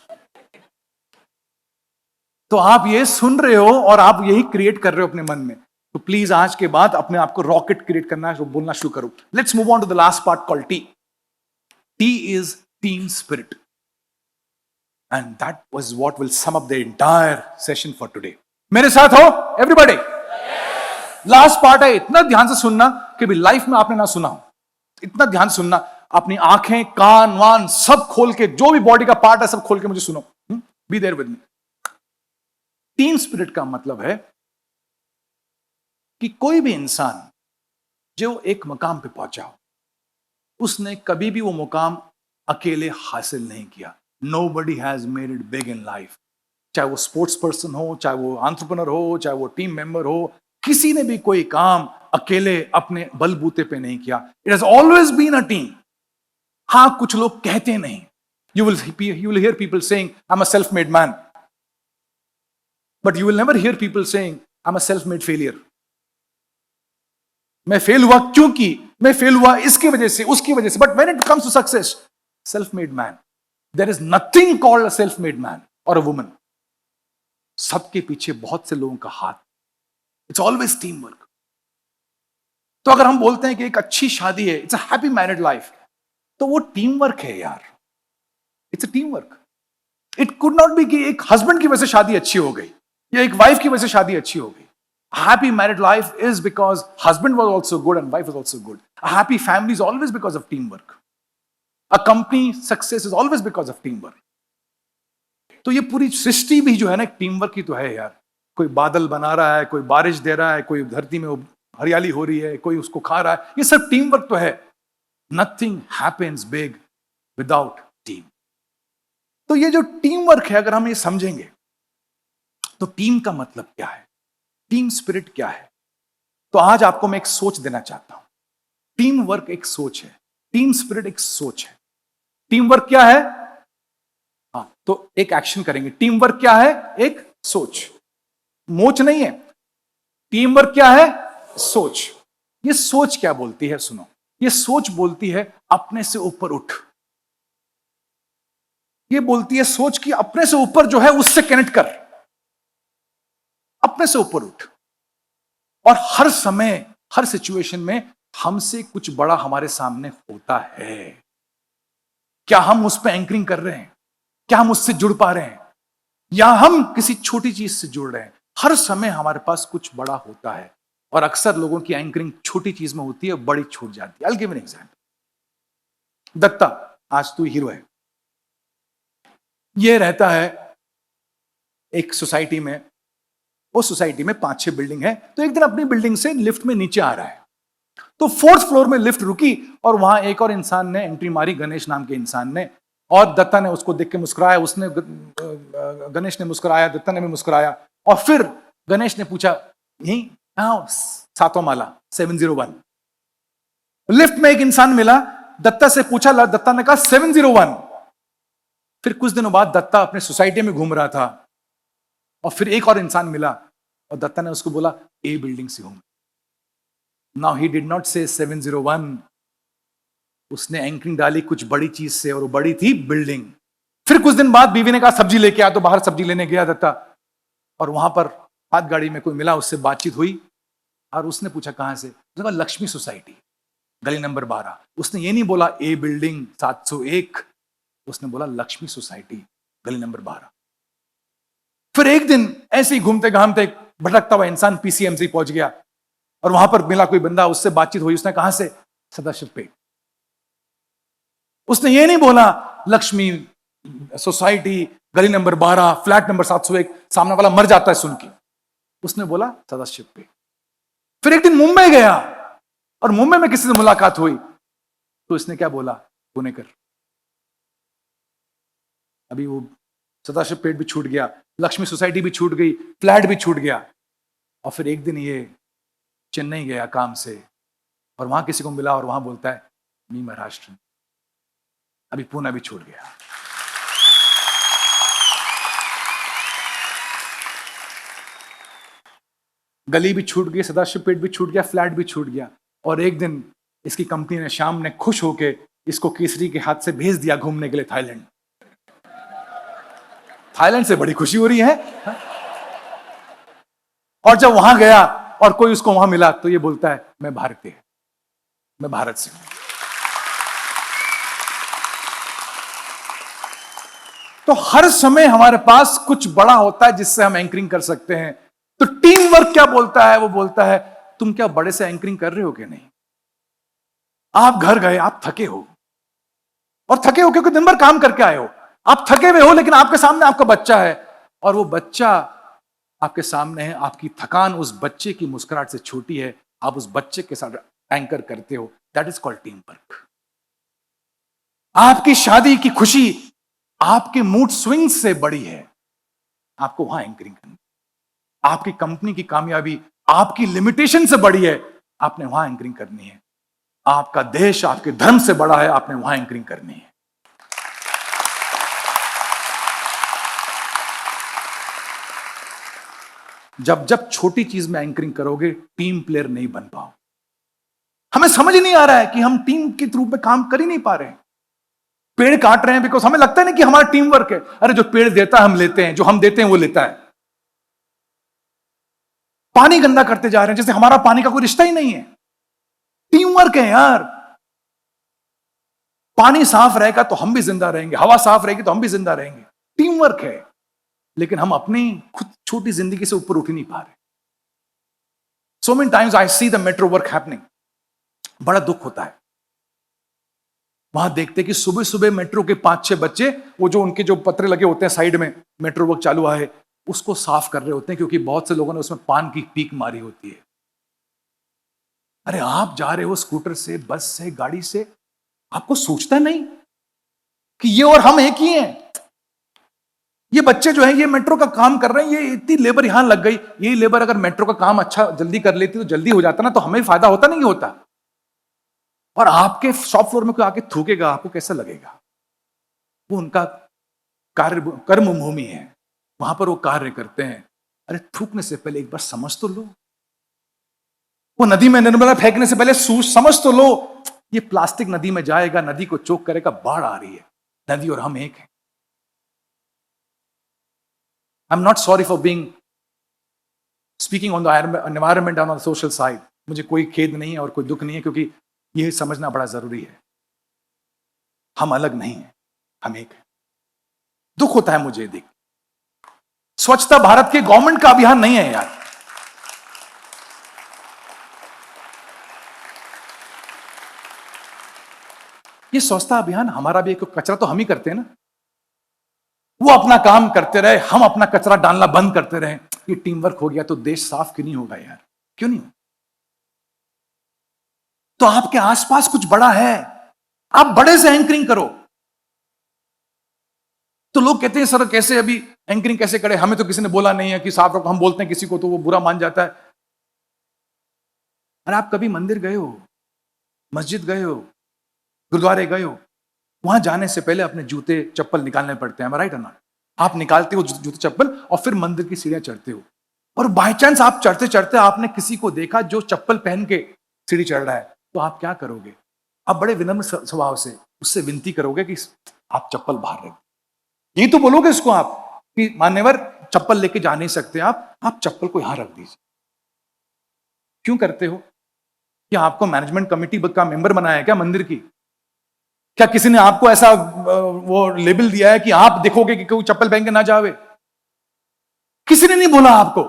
तो आप ये सुन रहे हो और आप यही क्रिएट कर रहे हो अपने मन में, तो प्लीज आज के बाद अपने आप को रॉकेट क्रिएट करना बोलना शुरू करो. Let's move on to the last part called T. T is team spirit, and that was what will sum up the entire session for today. मेरे साथ हो एवरीबॉडी? लास्ट पार्ट है, इतना ध्यान से सुनना कि भी लाइफ में आपने ना सुना हो. इतना ध्यान सुनना, अपनी आंखें कान वान सब खोल के, जो भी बॉडी का पार्ट है सब खोल के मुझे सुनो. Be there with me. Team spirit का मतलब है कि कोई भी इंसान जो एक मुकाम पे पहुंचा हो, उसने कभी भी वो मुकाम अकेले हासिल नहीं किया. Nobody has made it big in life. चाहे वो स्पोर्ट्स पर्सन हो, चाहे वो एंटरप्रेन्योर हो, चाहे वो टीम मेंबर हो, किसी ने भी कोई काम अकेले अपने बलबूते पे नहीं किया. It has always been a team. हां, कुछ लोग कहते नहीं. You will hear people saying I am a self made man, but you will never hear people saying I am a self made failure. मैं फेल हुआ क्योंकि मैं fail हुआ इसकी वजह से, उसकी वजह से. But when it comes to success, self made man, there is nothing called a self made man और अ वुमन. सबके पीछे बहुत से लोगों का हाथ. It's always team work. तो अगर हम बोलते हैं कि एक अच्छी शादी है, it's a happy married life, तो वो टीम वर्क है यार. It's a team work. It could not be कि एक हस्बैंड की वजह से शादी अच्छी हो गई या एक वाइफ की वजह से शादी अच्छी हो गई. Happy married life is because husband was also good and wife was also good. A happy family is always because of teamwork. A company success is always because of teamwork. तो ये पूरी सृष्टि भी जो है ना, टीम वर्क की तो है यार. कोई बादल बना रहा है, कोई बारिश दे रहा है, कोई धरती में हरियाली हो रही है, कोई उसको खा रहा है, ये सब टीम वर्क तो है. Nothing happens big without team. तो ये जो टीम वर्क है, अगर हम ये समझेंगे तो टीम का मतलब क्या है, टीम स्पिरिट क्या है, तो आज आपको मैं एक सोच देना चाहता हूं. टीम वर्क एक सोच है, टीम स्पिरिट एक सोच है. टीम वर्क क्या है? हाँ, तो एक एक्शन करेंगे. टीम वर्क क्या है? एक सोच, मोच नहीं है. टीम वर्क क्या है? सोच. ये सोच क्या बोलती है? सुनो, ये सोच बोलती है अपने से ऊपर उठ. ये बोलती है सोच की अपने से ऊपर जो है उससे कनेक्ट कर, अपने से ऊपर उठ. और हर समय हर सिचुएशन में हमसे कुछ बड़ा हमारे सामने होता है. क्या हम उस पर एंकरिंग कर रहे हैं? क्या हम उससे जुड़ पा रहे हैं, या हम किसी छोटी चीज से जुड़ रहे हैं? हर समय हमारे पास कुछ बड़ा होता है, और अक्सर लोगों की एंकरिंग छोटी चीज में होती है, बड़ी छूट जाती है. I'll give an example. Dutta, आज तू हीरो है. ये रहता है एक सोसाइटी में. उस सोसाइटी में 5-6 बिल्डिंग है. तो एक दिन अपनी बिल्डिंग से लिफ्ट में नीचे आ रहा है, तो 4th फ्लोर में लिफ्ट रुकी और वहां एक और इंसान ने एंट्री मारी, गणेश नाम के इंसान ने. और दत्ता ने उसको देख के मुस्कुराया, उसने गणेश ने मुस्कुराया, दत्ता ने भी मुस्कुराया. और फिर गणेश ने पूछा, यही हाँ 7वां माला 701. लिफ्ट में एक इंसान मिला, दत्ता से पूछा, दत्ता ने कहा 701. फिर कुछ दिनों बाद दत्ता अपने सोसाइटी में घूम रहा था और फिर एक और इंसान मिला और दत्ता ने उसको बोला, ए बिल्डिंग से हूं. नाउ ही डिड नॉट से 701. उसने एंकरिंग डाली कुछ बड़ी चीज से, और वो बड़ी थी बिल्डिंग. फिर कुछ दिन बाद बीवी ने कहा सब्जी लेके आ, तो बाहर सब्जी लेने गया दत्ता, और वहां पर हाथ गाड़ी में कोई मिला, उससे बातचीत हुई और उसने पूछा कहां से. उसने कहा लक्ष्मी सोसाइटी, गली नंबर 12. उसने ये नहीं बोला ए बिल्डिंग 701, उसने बोला लक्ष्मी सोसाइटी गली नंबर 12. फिर एक दिन ऐसे ही घूमते घामते भटकता हुआ इंसान पीसीएमसी पहुंच गया और वहां पर मिला कोई बंदा, उससे बातचीत हुई. उसने कहां से? सदाशिव पेट. उसने ये नहीं बोला लक्ष्मी सोसाइटी गली नंबर 12 फ्लैट नंबर 701, सामने वाला मर जाता है सुन के. उसने बोला सदाशिव पेट. फिर एक दिन मुंबई गया और मुंबई में किसी से मुलाकात हुई, तो इसने क्या बोला? पुणेकर. अभी वो सदाशिव पेट भी छूट गया, लक्ष्मी सोसाइटी भी छूट गई, फ्लैट भी छूट गया. और फिर एक दिन ये चेन्नई गया काम से और वहां किसी को मिला और वहां बोलता है मी महाराष्ट्र. अभी पुणे भी छूट गया. गली भी छूट गई, सदाशिव पेट भी छूट गया, फ्लैट भी छूट गया। और एक दिन इसकी कंपनी ने, श्याम ने खुश होके इसको केसरी के हाथ से भेज दिया घूमने के लिए थाईलैंड। थाईलैंड से बड़ी खुशी हो रही है। और जब वहां गया और कोई उसको वहां मिला तो ये बोलता है मैं भारतीय, मैं भारत से हूं। तो हर समय हमारे पास कुछ बड़ा होता है जिससे हम एंकरिंग कर सकते हैं। तो टीम वर्क क्या बोलता है? वो बोलता है तुम क्या बड़े से एंकरिंग कर रहे हो कि नहीं? आप घर गए, आप थके हो, और थके हो क्योंकि दिन भर काम करके आए हो, आप थके हुए हो, लेकिन आपके सामने आपका बच्चा है और वो बच्चा आपके सामने है। आपकी थकान उस बच्चे की मुस्कुराहट से छोटी है, आप उस बच्चे के साथ एंकर करते हो। That is called team work. आपकी शादी की खुशी आपके मूड स्विंग से बड़ी है, आपको वहां एंकरिंग करनी। आपकी कंपनी की कामयाबी आपकी लिमिटेशन से बड़ी है, आपने वहां एंकरिंग करनी है। आपका देश आपके धर्म से बड़ा है, आपने वहां एंकरिंग करनी है। जब जब छोटी चीज में एंकरिंग करोगे, टीम प्लेयर नहीं बन पाओ। हमें समझ ही नहीं आ रहा है कि हम टीम के रूप में काम कर ही नहीं पा रहे हैं। पेड़ काट रहे हैं बिकॉज हमें लगता है ना कि हमारा टीम वर्क है। अरे जो पेड़ देता है हम लेते हैं, जो हम देते हैं वो लेता है। पानी गंदा करते जा रहे हैं जैसे हमारा पानी का कोई रिश्ता ही नहीं है। टीम वर्क है यार। पानी साफ रहेगा तो हम भी जिंदा रहेंगे, हवा साफ रहेगी तो हम भी जिंदा रहेंगे। टीम वर्क है। लेकिन हम अपनी खुद छोटी जिंदगी से ऊपर उठ ही नहीं पा रहे। So many times I see the metro work happening. बड़ा दुख होता है वहां देखते कि सुबह सुबह मेट्रो के 5-6 बच्चे, वो जो उनके जो पत्रे लगे होते हैं साइड में, मेट्रो वर्क चालू हुआ है, उसको साफ कर रहे होते हैं क्योंकि बहुत से लोगों ने उसमें पान की पीक मारी होती है। अरे आप जा रहे हो स्कूटर से, बस से, गाड़ी से, आपको सोचता नहीं कि ये और हम एक ही हैं। ये बच्चे जो है ये मेट्रो का काम कर रहे हैं, ये इतनी लेबर यहां लग गई। यही लेबर अगर मेट्रो का काम अच्छा जल्दी कर लेती तो जल्दी हो जाता ना, तो हमें फायदा होता नहीं होता। और आपके शॉप फ्लोर में कोई आके थूकेगा, आपको कैसा लगेगा? वो उनका कार्य कर्म भूमि है, वहां पर वो कार्य करते हैं। अरे थूकने से पहले एक बार समझ तो लो। वो नदी में निर्मला फेंकने से पहले समझ तो लो। ये प्लास्टिक नदी में जाएगा, नदी को चोक करेगा, बाढ़ आ रही है। नदी और हम एक हैं। I am not sorry for being speaking on the environment on the social side. मुझे कोई खेद नहीं है और कोई दुख नहीं है, क्योंकि यह समझना बड़ा जरूरी है। हम अलग नहीं हैं, हम एक हैं। दुख होता है मुझे देख। स्वच्छता भारत के गवर्नमेंट का अभियान नहीं है यार। ये स्वच्छता अभियान हमारा भी एक, कचरा तो हम ही करते हैं ना। वो अपना काम करते रहे, हम अपना कचरा डालना बंद करते रहे। ये टीम वर्क हो गया तो देश साफ क्यों नहीं होगा यार? क्यों नहीं? तो आपके आसपास कुछ बड़ा है, आप बड़े से एंकरिंग करो। तो लोग कहते हैं सर कैसे अभी एंकरिंग कैसे करें, हमें तो किसी ने बोला नहीं है कि साफ रखो। हम बोलते हैं किसी को तो वो बुरा मान जाता है। अरे आप कभी मंदिर गए हो, मस्जिद गए हो, गुरुद्वारे गए हो? वहां जाने से पहले अपने जूते चप्पल निकालने पड़ते हैं, राइट और नॉट? आप निकालते हो जूते चप्पल और फिर मंदिर की सीढ़ियां चढ़ते हो। और बाय चांस आप चढ़ते चढ़ते आपने किसी को देखा जो चप्पल पहन के सीढ़ी चढ़ रहा है, तो आप क्या करोगे? आप बड़े विनम्र स्वभाव से उससे विनती करोगे कि आप चप्पल बाहर रखो। यही तो बोलोगे इसको आप कि मान्यवर चप्पल लेके जा नहीं सकते आप चप्पल को यहां रख दीजिए। क्यों करते हो? क्या आपको मैनेजमेंट कमेटी का मेंबर बनाया है क्या मंदिर की? क्या किसी ने आपको ऐसा वो लेबल दिया है कि आप देखोगे कि कोई चप्पल पहन के ना जावे? किसी ने नहीं बोला आपको।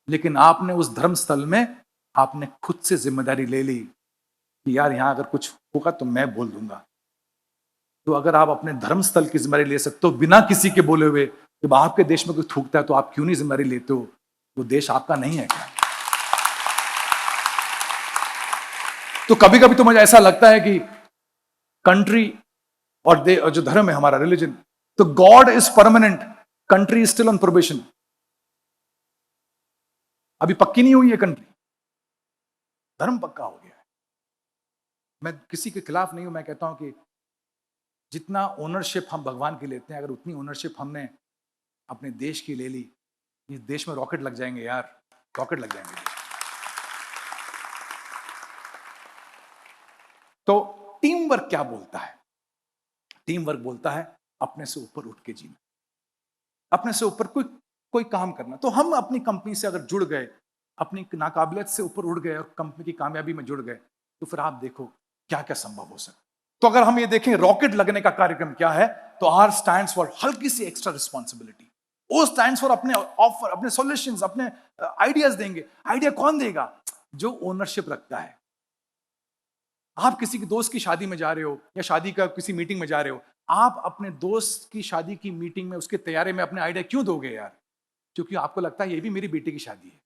लेकिन आपने उस धर्म स्थल में आपने खुद से जिम्मेदारी ले ली कि यार यहां अगर कुछ होगा तो मैं बोल दूंगा। तो अगर आप अपने धर्म स्थल की जिम्मेदारी ले सकते हो बिना किसी के बोले हुए, जब आपके देश में कोई थूकता है तो आप क्यों नहीं जिम्मेदारी लेते हो? वो देश आपका नहीं है क्या? तो कभी कभी तो मुझे ऐसा लगता है कि कंट्री और जो धर्म है हमारा रिलीजन, तो God is permanent, country is still on probation. अभी पक्की नहीं हुई है कंट्री, धर्म पक्का हो गया है। मैं किसी के खिलाफ नहीं हूं, मैं कहता हूं कि जितना ओनरशिप हम भगवान की लेते हैं, अगर उतनी ओनरशिप हमने अपने देश की ले ली, इस देश में रॉकेट लग जाएंगे यार। रॉकेट लग जाएंगे। तो टीम वर्क क्या बोलता है? टीम वर्क बोलता है अपने से ऊपर उठ के जीना, अपने से ऊपर कोई कोई काम करना। तो हम अपनी कंपनी से अगर जुड़ गए, अपनी नाकाबिलियत से ऊपर उठ गए और कंपनी की कामयाबी में जुड़ गए, तो फिर आप देखो क्या क्या संभव हो सकता। तो अगर हम ये देखें रॉकेट लगने का कार्यक्रम क्या है, तो आर स्टैंड्स फॉर हल्की सी extra responsibility, O stands for अपने ऑफर, अपने सॉल्यूशंस, अपने आइडियाज देंगे। आइडिया कौन देगा? जो ओनरशिप रखता है। आप किसी की दोस्त की शादी में जा रहे हो या शादी का किसी मीटिंग में जा रहे हो, आप अपने दोस्त की शादी की मीटिंग में उसके तैयारी में अपने आइडिया क्यों दोगे यार? क्योंकि आपको लगता है ये भी मेरी बेटी की शादी है।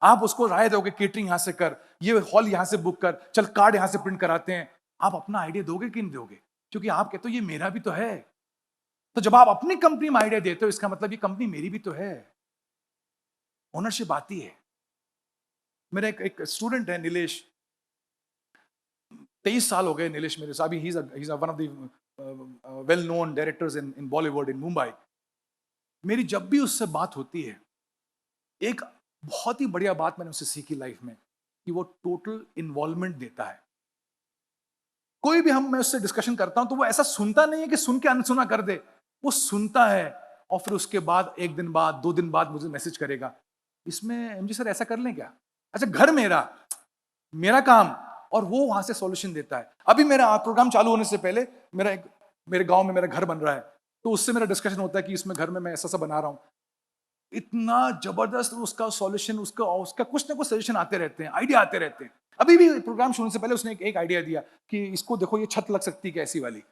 आप उसको राय दोगे केटरिंग यहां से कर, ये हॉल यहां से बुक कर, चल कार्ड यहां से प्रिंट कराते हैं। आप अपना आइडिया दोगे कि नहीं दोगे? क्योंकि आप कहते हो ये मेरा भी तो है। तो जब आप अपनी कंपनी में आइडिया देते हो, इसका मतलब ये कंपनी मेरी भी तो है। ओनरशिप आती है। मेरा एक स्टूडेंट है नीलेश, 23 साल हो गए नीलेश मेरे साथ। अभी he is one of the well known directors in Bollywood in Mumbai. मेरी जब भी उससे बात होती है, एक बहुत ही बढ़िया बात मैंने उससे सीखी लाइफ में, कि वो टोटल इन्वॉल्वमेंट देता है। कोई भी मैं उससे डिस्कशन करता हूं तो वो ऐसा सुनता नहीं है कि सुन के अनसुना कर दे। वो सुनता है और फिर उसके बाद 1 दिन बाद 2 दिन बाद मुझे मैसेज करेगा, इसमें एमजी सर ऐसा कर लें क्या? अच्छा, घर मेरा, मेरा काम, और वो वहां से सॉल्यूशन देता है। अभी मेरा प्रोग्राम चालू होने से पहले मेरे गांव में मेरा घर बन रहा है, तो उससे मेरा डिस्कशन होता है कि इसमें घर में मैं ऐसा सा बना रहा हूं। इतना जबरदस्त उसका सॉल्यूशन, उसका उसका कुछ ना कुछ सजेशन आते रहते हैं, आइडिया आते रहते हैं। अभी भी प्रोग्राम शुरू से पहले उसने एक आइडिया दिया कि इसको देखो, ये छत लग सकती है कैसी वाली।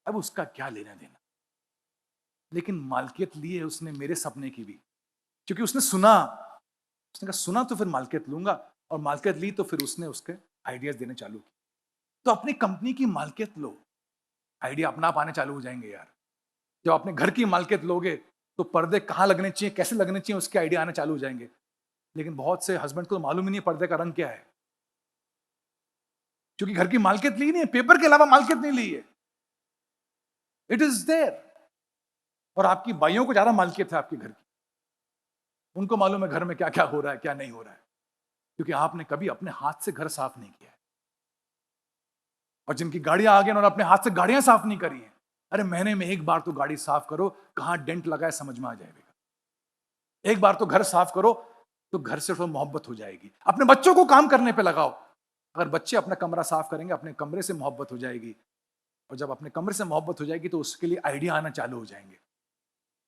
अब उसका क्या लेना देना, लेकिन मालकियत ली है उसने मेरे सपने की भी, क्योंकि उसने सुना। उसने कहा सुना तो फिर मालकियत लूंगा, और मालकियत ली तो फिर उसने उसके आइडियाज देने चालू किए। तो अपनी कंपनी की मालकियत लो, आइडिया अपना आप आने चालू हो जाएंगे यार। जब अपने घर की मालकियत लोगे, तो पर्दे कहाँ लगने चाहिए, कैसे लगने चाहिए, उसके आइडिया आने चालू हो जाएंगे। लेकिन बहुत से हस्बैंड को तो मालूम ही नहीं पर्दे का रंग क्या है, क्योंकि घर की मालकियत ली नहीं है, पेपर के अलावा मालकियत नहीं ली है। It is there. और आपकी बाइयों को ज्यादा मालकियत है आपके घर की। उनको मालूम है घर में क्या क्या हो रहा है, क्या नहीं हो रहा है, क्योंकि आपने कभी अपने हाथ से घर साफ नहीं किया है। और जिनकी गाड़ियां आ गई, उन्होंने अपने हाथ से गाड़ियां साफ नहीं करी हैं। अरे महीने में एक बार तो गाड़ी साफ करो, कहां डेंट लगा है समझ में आ जाएगा। एक बार तो घर साफ करो, तो घर से थोड़ा मोहब्बत हो जाएगी। अपने बच्चों को काम करने पे लगाओ। अगर बच्चे अपना कमरा साफ करेंगे, अपने कमरे से मोहब्बत हो जाएगी। और जब अपने कमरे से मोहब्बत हो जाएगी, तो उसके लिए आइडिया आना चालू हो जाएंगे।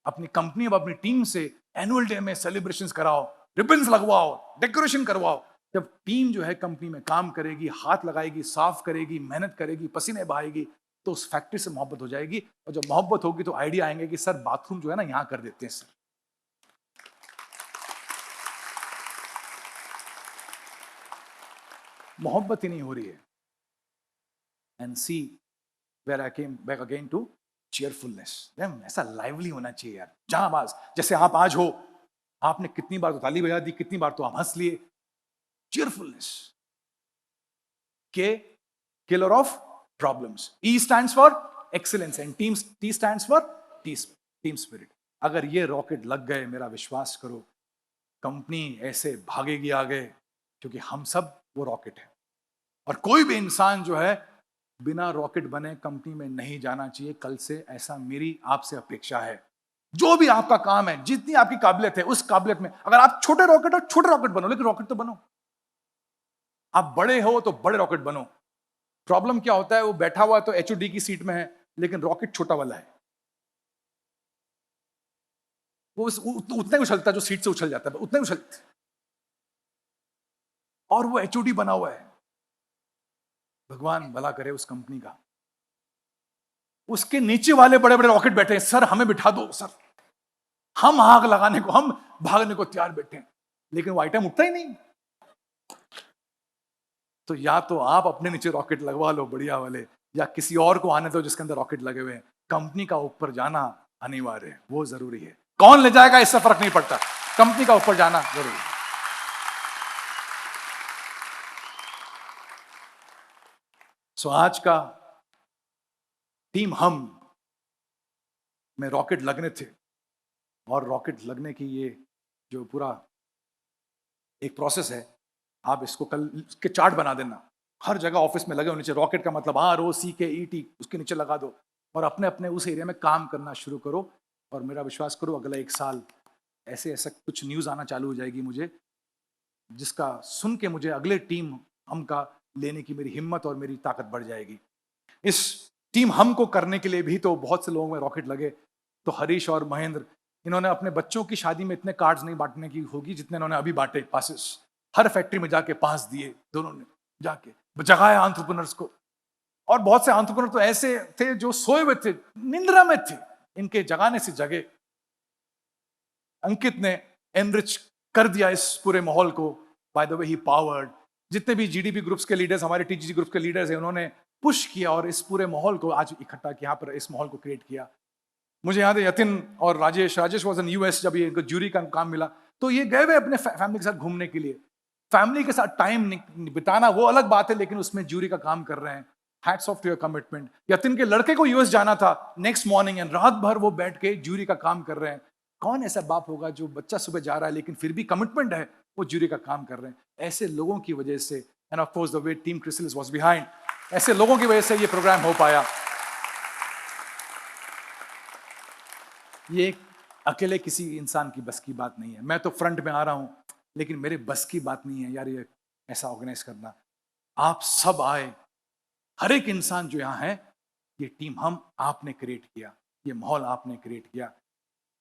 अपनी कंपनी और अपनी टीम से एनुअल डे में सेलिब्रेशंस कराओ, रिबन्स लगवाओ, डेकोरेशन करवाओ। जब टीम जो है कंपनी में काम करेगी, हाथ लगाएगी, साफ करेगी, मेहनत करेगी, पसीने बहाएगी, तो उस फैक्ट्री से मोहब्बत हो जाएगी। और जब मोहब्बत होगी, तो आइडिया आएंगे कि सर बाथरूम जो है ना यहां कर देते हैं सर। मोहब्बत ही नहीं हो रही है। And see where I came back again to cheerfulness. ऐसा लाइवली होना चाहिए यार, जहांबाज जैसे आप आज हो। आपने कितनी बार तो ताली बजा दी, कितनी बार तो आप हंस लिए। चीयरफुलनेस, के killer of problems. E stands for excellence and T stands for team spirit. अगर ये रॉकेट लग गए, मेरा विश्वास करो, कंपनी ऐसे भागेगी आगे, क्योंकि हम सब वो रॉकेट है। और कोई भी इंसान जो है बिना रॉकेट बने कंपनी में नहीं जाना चाहिए कल से, ऐसा मेरी आपसे अपेक्षा है। जो भी आपका काम है, जितनी आपकी काबिलियत है, उस काबिलियत में अगर आप छोटे रॉकेट बनो, लेकिन रॉकेट तो बनो। आप बड़े हो तो बड़े रॉकेट बनो। प्रॉब्लम क्या होता है, वो बैठा हुआ तो एचओडी की सीट में है, लेकिन रॉकेट छोटा वाला है। वो उतना ही उछलता है जो सीट से उछल जाता है, उतना ही उछलता है। और वो एचओडी बना हुआ है। भगवान भला करे उस कंपनी का। उसके नीचे वाले बड़े बड़े रॉकेट बैठे हैं, सर हमें बिठा दो सर, हम आग लगाने को, हम भागने को तैयार बैठे हैं, लेकिन वो आइटम उठता ही नहीं। तो या तो आप अपने नीचे रॉकेट लगवा लो बढ़िया वाले, या किसी और को आने दो जिसके अंदर रॉकेट लगे हुए हैं। कंपनी का ऊपर जाना अनिवार्य है, वो जरूरी है। कौन ले जाएगा इससे फर्क नहीं पड़ता, कंपनी का ऊपर जाना जरूरी है। सो आज का टीम हम में रॉकेट लगने थे, और रॉकेट लगने की ये जो पूरा एक प्रोसेस है, आप इसको कल के चार्ट बना देना, हर जगह ऑफिस में लगे हो नीचे रॉकेट का मतलब ROCKET उसके नीचे लगा दो और अपने अपने उस एरिया में काम करना शुरू करो। और मेरा विश्वास करो अगला 1 साल ऐसे ऐसा कुछ न्यूज़ आना चालू हो जाएगी मुझे, जिसका सुन के मुझे अगले टीम हम का लेने की मेरी हिम्मत और मेरी ताकत बढ़ जाएगी। इस टीम हम को करने के लिए भी तो बहुत से लोगों में रॉकेट लगे। तो हरीश और महेंद्र, इन्होंने अपने बच्चों की शादी में इतने कार्ड्स नहीं बांटने की होगी जितने इन्होंने अभी बांटे पासेस। हर फैक्ट्री में जाके पास दिए दोनों ने, जाके जगाया एंटरप्रेन्योर्स को। और बहुत से एंटरप्रेन्योर तो ऐसे थे जो सोए हुए थे, निंद्रा में थे, इनके जगाने से जगे। अंकित ने एनरिच कर दिया इस पूरे माहौल को। By the way he powered जितने भी GDP ग्रुप्स के लीडर्स, हमारे TGG ग्रुप के लीडर्स हैं, उन्होंने पुश किया और इस पूरे माहौल को आज इकट्ठा किया, यहाँ पर इस माहौल को क्रिएट किया। मुझे याद है यतिन और राजेश वाज इन US, जब ये जूरी का काम मिला तो ये गए हुए अपने फैमिली के साथ घूमने के लिए। फैमिली के साथ टाइम बिताना वो अलग बात है, लेकिन उसमें जूरी का काम कर रहे हैं। Hats off to your commitment. Yatin के लड़के को US जाना था नेक्स्ट मॉर्निंग एंड रात भर वो बैठ के जूरी का काम कर रहे हैं। कौन ऐसा बाप होगा जो बच्चा सुबह जा रहा है लेकिन फिर भी कमिटमेंट है, वो जूरी का काम कर रहे हैं। ऐसे लोगों की वजह से, and of course the way team Chrysalis was behind, ऐसे लोगों की वजह से ये प्रोग्राम हो पाया। ये अकेले किसी इंसान की बस की बात नहीं है। मैं तो फ्रंट में आ रहा हूं, लेकिन मेरे बस की बात नहीं है यार ये ऐसा ऑर्गेनाइज करना। आप सब आए, हर एक इंसान जो यहां है, ये टीम हम आपने क्रिएट किया, ये माहौल आपने क्रिएट किया।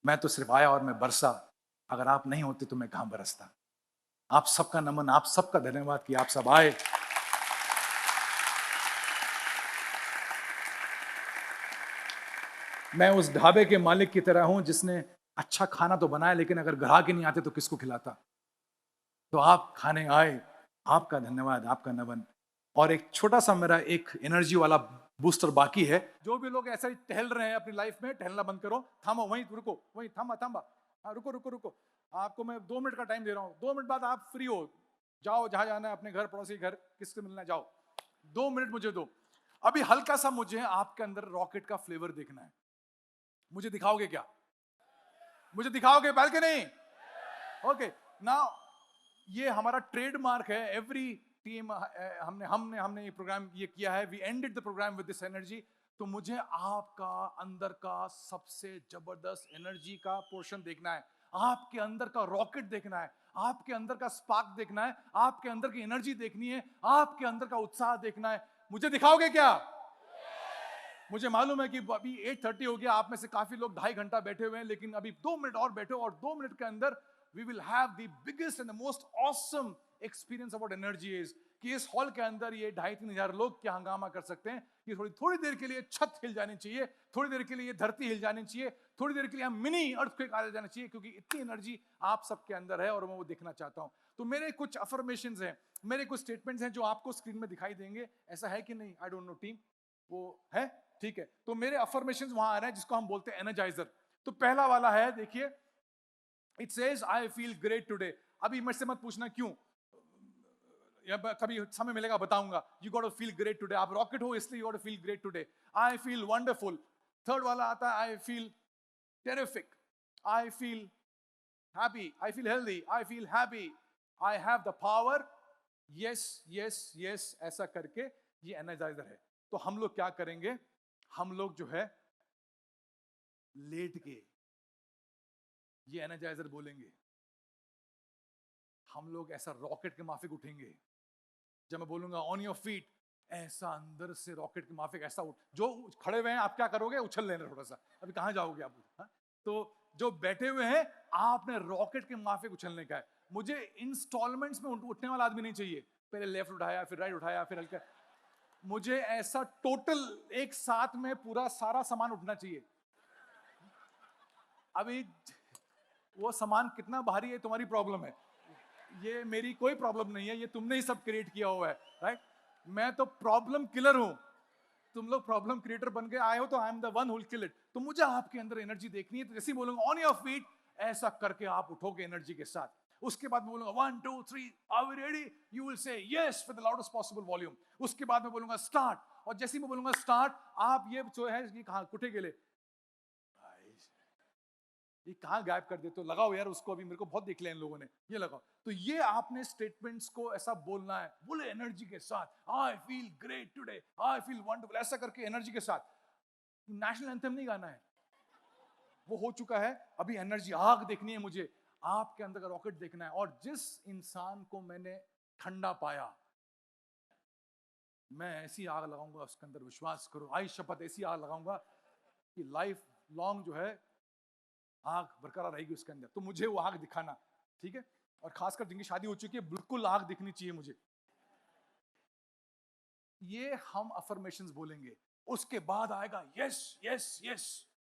मैं तो सिर्फ आया और मैं बरसा, अगर आप नहीं होते तो मैं कहां बरसता। आप सबका नमन, आप सबका धन्यवाद कि आप सब आए। मैं उस ढाबे के मालिक की तरह हूं जिसने अच्छा खाना तो बनाया, लेकिन अगर ग्राहक ही नहीं आते तो किसको खिलाता। तो आप खाने आए, आपका धन्यवाद, आपका नमन। और एक छोटा सा मेरा एक एनर्जी वाला बूस्टर बाकी है। जो भी लोग ऐसे ही टहल रहे हैं अपनी लाइफ में, टहलना बंद करो, थामो, वहीं रुको, वहीं थामा थामा, हाँ रुको रुको रुको। आपको मैं 2 मिनट का टाइम दे रहा हूँ, 2 मिनट बाद आप फ्री हो, जाओ जहां जाना है, अपने घर, पड़ोसी घर, किससे मिलना है, जाओ। 2 मिनट मुझे दो। अभी हल्का सा मुझे आपके अंदर रॉकेट का फ्लेवर देखना है। मुझे दिखाओगे क्या? मुझे दिखाओगे बैल के नहीं? ओके नाउ, ये हमारा ट्रेडमार्क है। एवरी टीम हमने ये प्रोग्राम ये किया है, we ended the program with this energy. तो मुझे आपका अंदर का सबसे जबरदस्त एनर्जी का पोर्शन देखना है, आपके अंदर का रॉकेट देखना है, आपके अंदर का स्पार्क देखना है, आपके अंदर की एनर्जी देखनी है, आपके अंदर का उत्साह देखना है। मुझे दिखाओगे क्या? मुझे मालूम है कि अभी 8:30 हो गया, आप में से काफी लोग 2.5 घंटा बैठे हुए हैं, लेकिन अभी 2 मिनट और बैठो और 2 मिनट के अंदर we will have the biggest and the most awesome experience about energy is कि इस हॉल के अंदर ये 2,500-3 हजार लोग क्या हंगामा कर सकते हैं। कि थोड़ी देर के लिए छत हिल जानी चाहिए, थोड़ी देर के लिए ये धरती हिल जानी चाहिए, थोड़ी देर के लिए हम मिनी अर्थक्वेक आ जाना चाहिए, क्योंकि इतनी एनर्जी आप सबके अंदर है और मैं वो देखना चाहता हूं। तो मेरे कुछ अफर्मेशंस हैं, मेरे कुछ स्टेटमेंट्स हैं जो आपको स्क्रीन में दिखाई देंगे। ऐसा है कि नहीं? आई डोंट नो टीम, वो है ठीक है। तो मेरे अफर्मेशंस वहां आ रहे हैं जिसको हम बोलते हैं एनर्जाइजर। तो पहला वाला है, देखिए, it says I feel great today. अभी मुझसे से मत पूछना क्यों, या कभी समय मिलेगा बताऊंगा। You got to feel great today, आप रॉकेट हो इसलिए you got to feel great today. I feel wonderful. Third वाला आता है I feel terrific, I feel happy, I feel healthy, I feel happy, I have the power, yes yes yes, ऐसा करके ये energiser है। तो हम लोग क्या करेंगे, हम लोग जो है लेट के ये एनर्जाइजर बोलेंगे। हम लोग ऐसा रॉकेट के माफिक उठेंगे। जब मैं बोलूंगा ऑन योर फीट, ऐसा अंदर से रॉकेट के माफिक ऐसा उठ, जो खड़े हुए हैं आप क्या करोगे, उछल लेना थोड़ा सा, अभी कहां जाओगे आप? हा? तो जो बैठे हुए हैं आपने रॉकेट के माफिक उछलने का है। मुझे इंस्टॉलमेंट्स में उठने वाला आदमी नहीं चाहिए, पहले लेफ्ट उठाया फिर राइट उठाया फिर हल्का। मुझे ऐसा टोटल एक साथ में पूरा सारा सामान उठना चाहिए। अभी वो सामान कितना भारी है तुम्हारी प्रॉब्लम है, ये मेरी कोई प्रॉब्लम नहीं है, ये तुमने ही सब क्रिएट किया हुआ है, राइट? मैं तो प्रॉब्लम किलर हूं, तुम लोग प्रॉब्लम क्रिएटर बन के आए हो, तो I am the one who will kill it. तो मुझे आपके अंदर एनर्जी देखनी है, तो जैसे ही बोलूंगा ऑन योर फीट, ऐसा करके आप उठोगे एनर्जी के साथ। उसके बाद मैं बोलूंगा 1 2 3 are we ready, you will say yes with the loudest possible volume. उसके बाद मैं बोलूंगा स्टार्ट, और जैसे ही मैं बोलूंगा स्टार्ट, आप ये जो है कि कहां उठे गेले ये कहाँ गायब कर देते हो, लगाओ यार उसको, अभी मेरे को बहुत देख लिया इन लोगों ने, ये लगाओ। तो ये आपने स्टेटमेंट्स को ऐसा बोलना है, बोले एनर्जी के साथ, आई feel great today, I feel wonderful, ऐसा करके एनर्जी के साथ। नेशनल एंथम नहीं गाना है, वो हो चुका है। अभी एनर्जी, आग देखनी है मुझे, आपके अंदर का रॉकेट देखना है। और जिस इंसान को मैंने ठंडा पाया, मैं ऐसी आग लगाऊंगा उसके अंदर, विश्वास करो, आई शपथ, ऐसी आग लगाऊंगा कि लाइफ लॉन्ग जो है आग बरकरार रहेगी उसके अंदर। तो मुझे वो आग दिखाना, ठीक है? और खासकर जिनकी शादी हो चुकी है, बिल्कुल आग दिखनी चाहिए मुझे। ये हम अफर्मेशंस बोलेंगे। उसके बाद आएगा यस यस यस।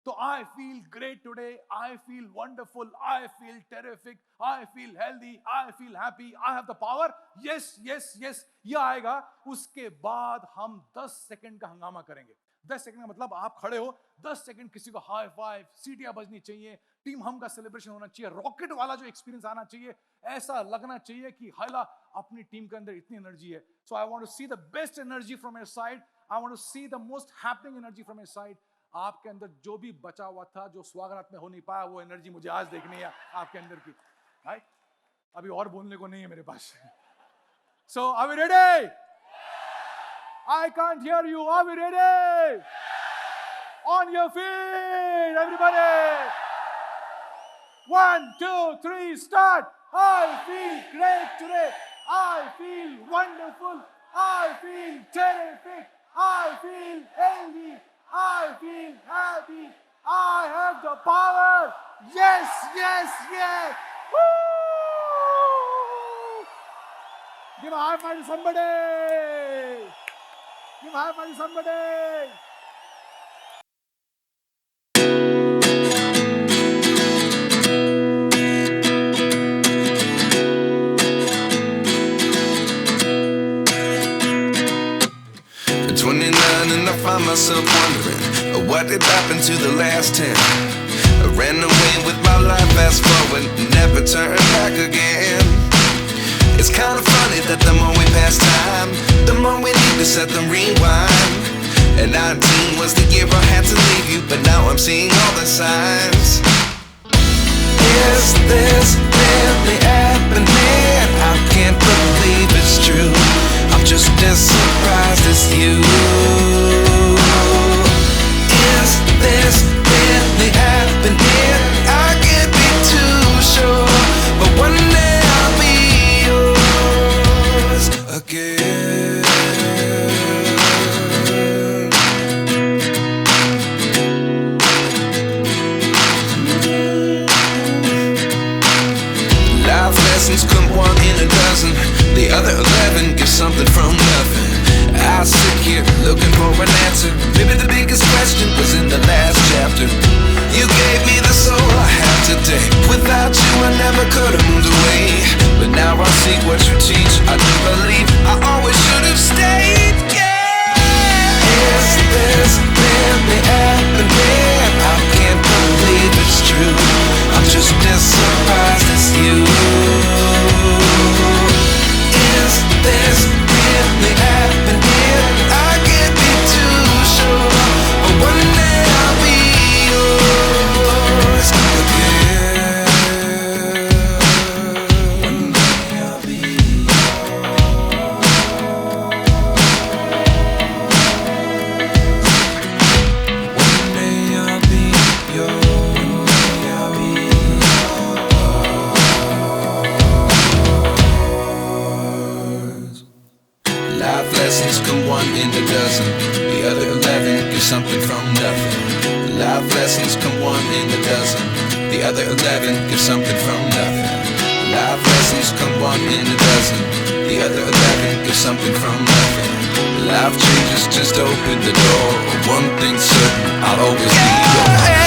तो I feel great today, I feel wonderful, I feel terrific, I feel healthy, I feel happy, I have the power, yes yes yes, ये आएगा। उसके बाद हम 10 सेकंड का हंगामा करेंगे। 10 सेकंड का मतलब आप खड़े हो, 10 सेकंड किसी को हाई फाइव, सीटियां बजनी चाहिए, टीम हम का सेलिब्रेशन होना चाहिए, रॉकेट वाला जो एक्सपीरियंस आना चाहिए, ऐसा लगना चाहिए कि हायला अपनी टीम के अंदर इतनी एनर्जी है। So I want to see the best energy from your side, I want to see the most happening energy from your side. आपके अंदर जो भी बचा हुआ था, जो स्वागत में हो नहीं पाया, वो एनर्जी मुझे आज देखनी है आपके अंदर की, राइट? अभी और बोलने को नहीं है मेरे पास। So are we ready? I can't hear you. Are we ready? On your feet, everybody. 1, 2, 3, start. I feel great today. I feel wonderful. I feel terrific. I feel healthy. I feel happy. I have the power. Yes, yes, yes. Woo! Give a high five to somebody. Give a high five to somebody. At 29 and I find myself wondering what did happen to the last 10. I ran away with my life, fast forward, never turn back again. It's kind of funny that the more we pass time, the more we need to set the rewind. And 19 was the year I had to leave you, but now I'm seeing all the signs. Is this really happening? I can't believe it's true. I'm just as surprised as you. Is this really happening? I can't be too sure, but one day I'll be yours again. Life lessons come one in a dozen, the other 11 give something from nothing. I sit here looking for an answer. Maybe the biggest question was in the last chapter. You gave me the soul I have today. Without you I never could have moved away. But now I see what you teach. I do believe I always should have stayed. Yeah. Is this really happening? I can't believe it's true. I'm just as surprised as you. Is this really happening? I can't be too sure, but one day I'll be yours again. One day I'll be yours. One day I'll be yours. One day I'll be yours. Life lessons come one in a dozen, the other 11 give something from nothing. Life lessons come one in a dozen, the other 11 give something from nothing. Life lessons come one in a dozen, the other 11 give something from nothing. Life changes just open the door. One thing's certain, I'll always be yours.